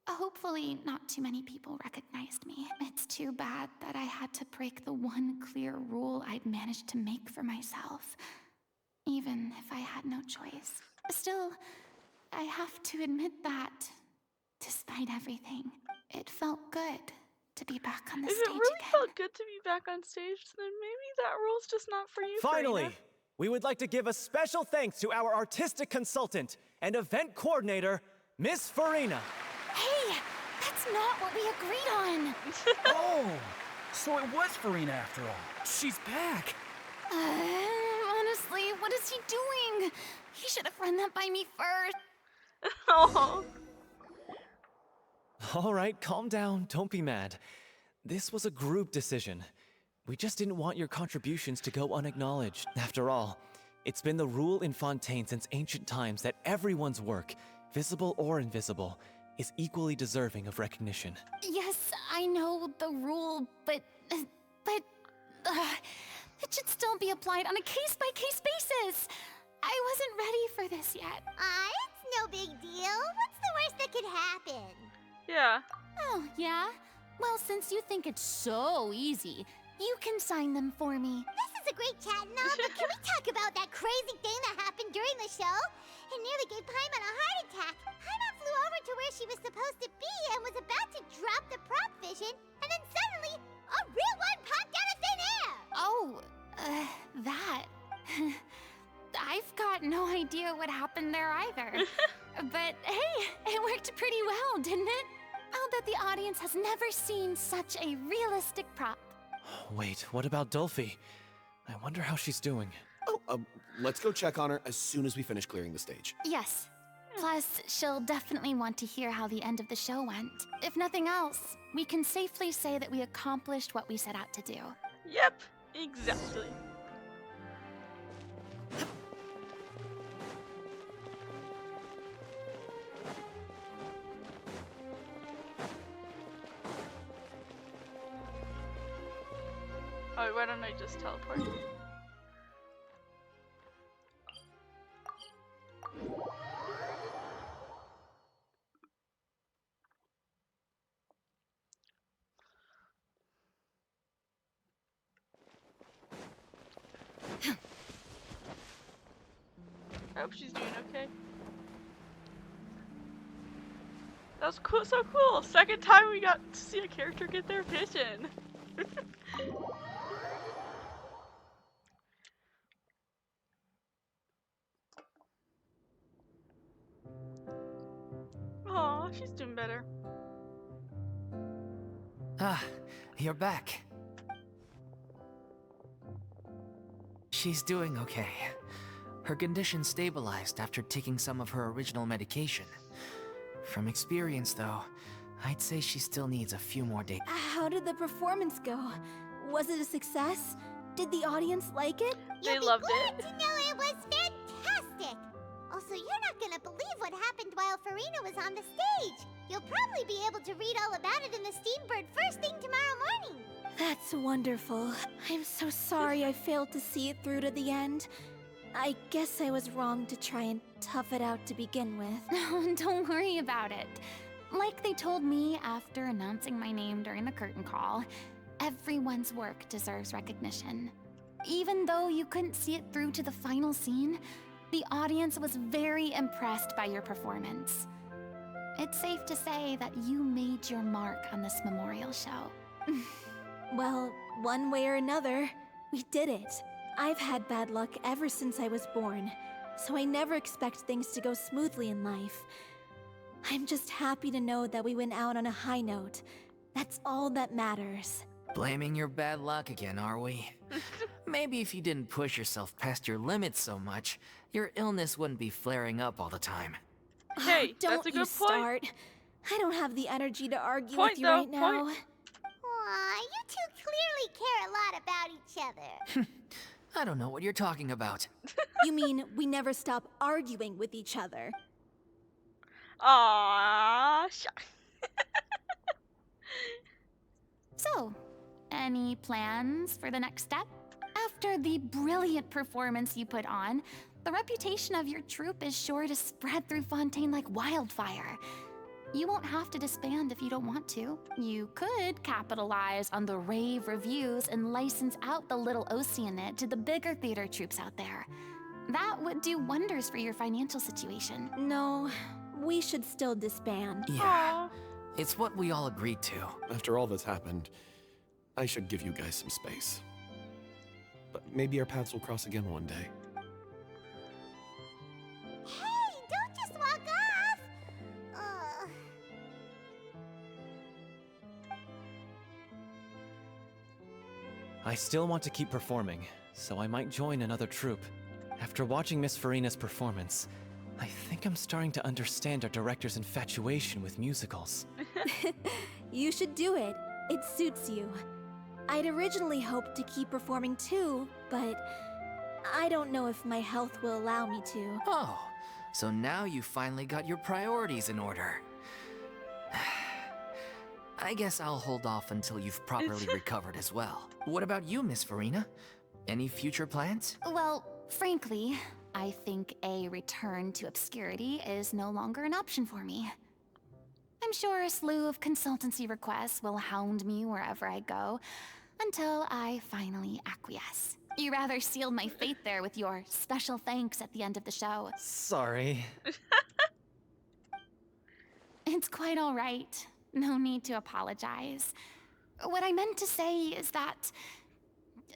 Hopefully, not too many people recognized me. It's too bad that I had to break the one clear rule I'd managed to make for myself, even if I had no choice. Still, I have to admit that, despite everything, it felt good to be back on the If stage it really again. felt good to be back on stage, then maybe that rule's just not for you. Finally, Furina. we would like to give a special thanks to our artistic consultant and event coordinator, Miss Furina. Hey, that's not what we agreed on. Oh, so it was Furina after all. She's back. Honestly, what is he doing? He should have run that by me first. Oh. All right, calm down. Don't be mad. This was a group decision. We just didn't want your contributions to go unacknowledged. After all, it's been the rule in Fontaine since ancient times that everyone's work, visible or invisible, is equally deserving of recognition. Yes, I know the rule, but it should still be applied on a case-by-case basis. I wasn't ready for this yet. It's no big deal. What's the worst that could happen? Yeah. Oh, yeah? Well, since you think it's so easy, you can sign them for me. This is a great chat and all, but can we talk about that crazy thing that happened during the show? It nearly gave Paimon a heart attack. Paimon flew over to where she was supposed to be and was about to drop the prop vision, and then suddenly, a real one popped out of thin air! Oh, that. I've got no idea what happened there either. But hey, it worked pretty well, didn't it? I'll bet the audience has never seen such a realistic prop. Wait, what about Dolphy? I wonder how she's doing. Oh, let's go check on her as soon as we finish clearing the stage. Yes. Plus, she'll definitely want to hear how the end of the show went. If nothing else, we can safely say that we accomplished what we set out to do. Yep. Exactly. Oh, why don't I just teleport? I hope she's doing okay. That was cool, so cool. Second time we got to see a character get their vision. Aw, she's doing better. Ah, you're back. She's doing okay. Her condition stabilized after taking some of her original medication. From experience, though, I'd say she still needs a few more days. How did the performance go? Was it a success? Did the audience like it? They You'll be loved glad it. to know it was fantastic! Also, you're not gonna believe what happened while Furina was on the stage. You'll probably be able to read all about it in the Steambird first thing tomorrow morning. That's wonderful. I'm so sorry I failed to see it through to the end. I guess I was wrong to try and tough it out to begin with. No, don't worry about it. Like they told me after announcing my name during the curtain call, everyone's work deserves recognition. Even though you couldn't see it through to the final scene, the audience was very impressed by your performance. It's safe to say that you made your mark on this memorial show. Well, one way or another, we did it. I've had bad luck ever since I was born, so I never expect things to go smoothly in life. I'm just happy to know that we went out on a high note. That's all that matters. Blaming your bad luck again, are we? Maybe if you didn't push yourself past your limits so much, your illness wouldn't be flaring up all the time. Hey, Don't that's a you good point. start. I don't have the energy to argue Point, with you though, right now. point. Aw, you two clearly care a lot about each other. I don't know what you're talking about. You mean we never stop arguing with each other? Aww, So, any plans for the next step? After the brilliant performance you put on, the reputation of your troupe is sure to spread through Fontaine like wildfire. You won't have to disband if you don't want to. You could capitalize on the rave reviews and license out the little Oceanid to the bigger theater troupes out there. That would do wonders for your financial situation. No, we should still disband. Yeah, it's what we all agreed to. After all that's happened, I should give you guys some space. But maybe our paths will cross again one day. Hey, don't just walk off! I still want to keep performing, so I might join another troupe. After watching Miss Furina's performance, I think I'm starting to understand our director's infatuation with musicals. You should do it. It suits you. I'd originally hoped to keep performing too, but I don't know if my health will allow me to. Oh, so now you finally got your priorities in order. I guess I'll hold off until you've properly recovered as well. What about you, Miss Furina? Any future plans? Well, frankly, I think a return to obscurity is no longer an option for me. I'm sure a slew of consultancy requests will hound me wherever I go, until I finally acquiesce. You rather sealed my fate there with your special thanks at the end of the show. Sorry. It's quite all right. No need to apologize. What I meant to say is that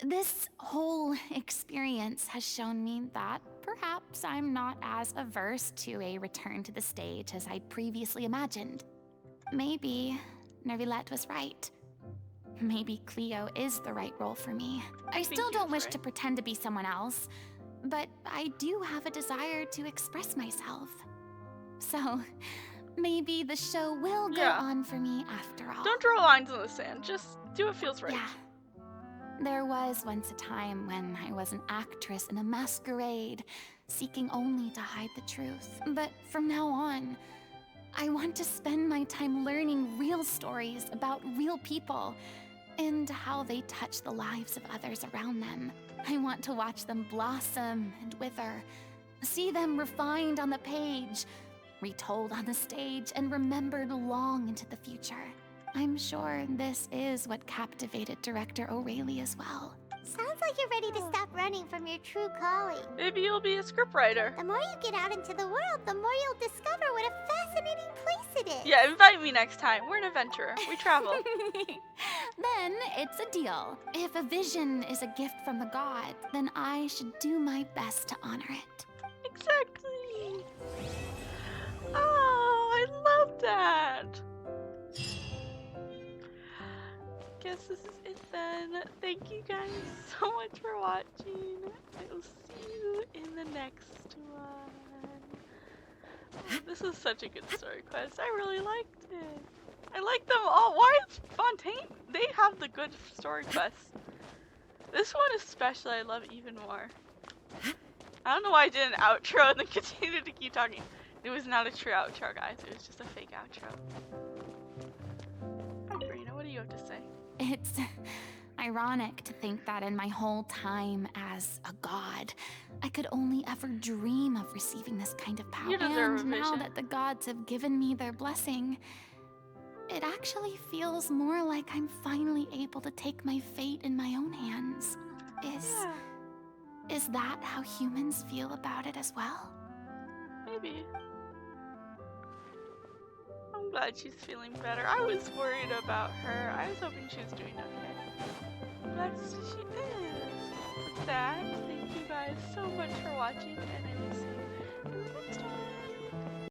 this whole experience has shown me that perhaps I'm not as averse to a return to the stage as I'd previously imagined. Maybe Nervilette was right. Maybe Cleo is the right role for me. I still don't wish to pretend to be someone else, but I do have a desire to express myself. So, maybe the show will go on for me after all. Don't draw lines in the sand. Just do what feels right. Yeah. There was once a time when I was an actress in a masquerade, seeking only to hide the truth. But from now on, I want to spend my time learning real stories about real people and how they touch the lives of others around them. I want to watch them blossom and wither, see them refined on the page, retold on the stage, and remembered long into the future. I'm sure this is what captivated director O'Reilly as well. Sounds like you're ready to stop running from your true calling. Maybe you'll be a scriptwriter. The more you get out into the world, the more you'll discover what a fascinating place it is. Yeah, invite me next time. We're an adventurer. We travel. Then it's a deal. If a vision is a gift from the god, then I should do my best to honor it. Exactly. Oh, I love that. Guess this is it then. Thank you guys so much for watching. I will see you in the next one. This is such a good story quest. I really liked it. I like them all. Why is Fontaine? They have the good story quests. This one especially I love even more. I don't know why I did an outro and then continued to keep talking. It was not a true outro, guys. It was just a fake outro. Hi, Furina, what do you have to say? I ironic to think that in my whole time as a god, I could only ever dream of receiving this kind of power. You deserve And a now vision. that the gods have given me their blessing, it actually feels more like I'm finally able to take my fate in my own hands. Is that how humans feel about it as well? Maybe. I'm glad she's feeling better. I was worried about her. I was hoping she was doing okay. I'm glad she is. With that, thank you guys so much for watching, and I will see you in the next one.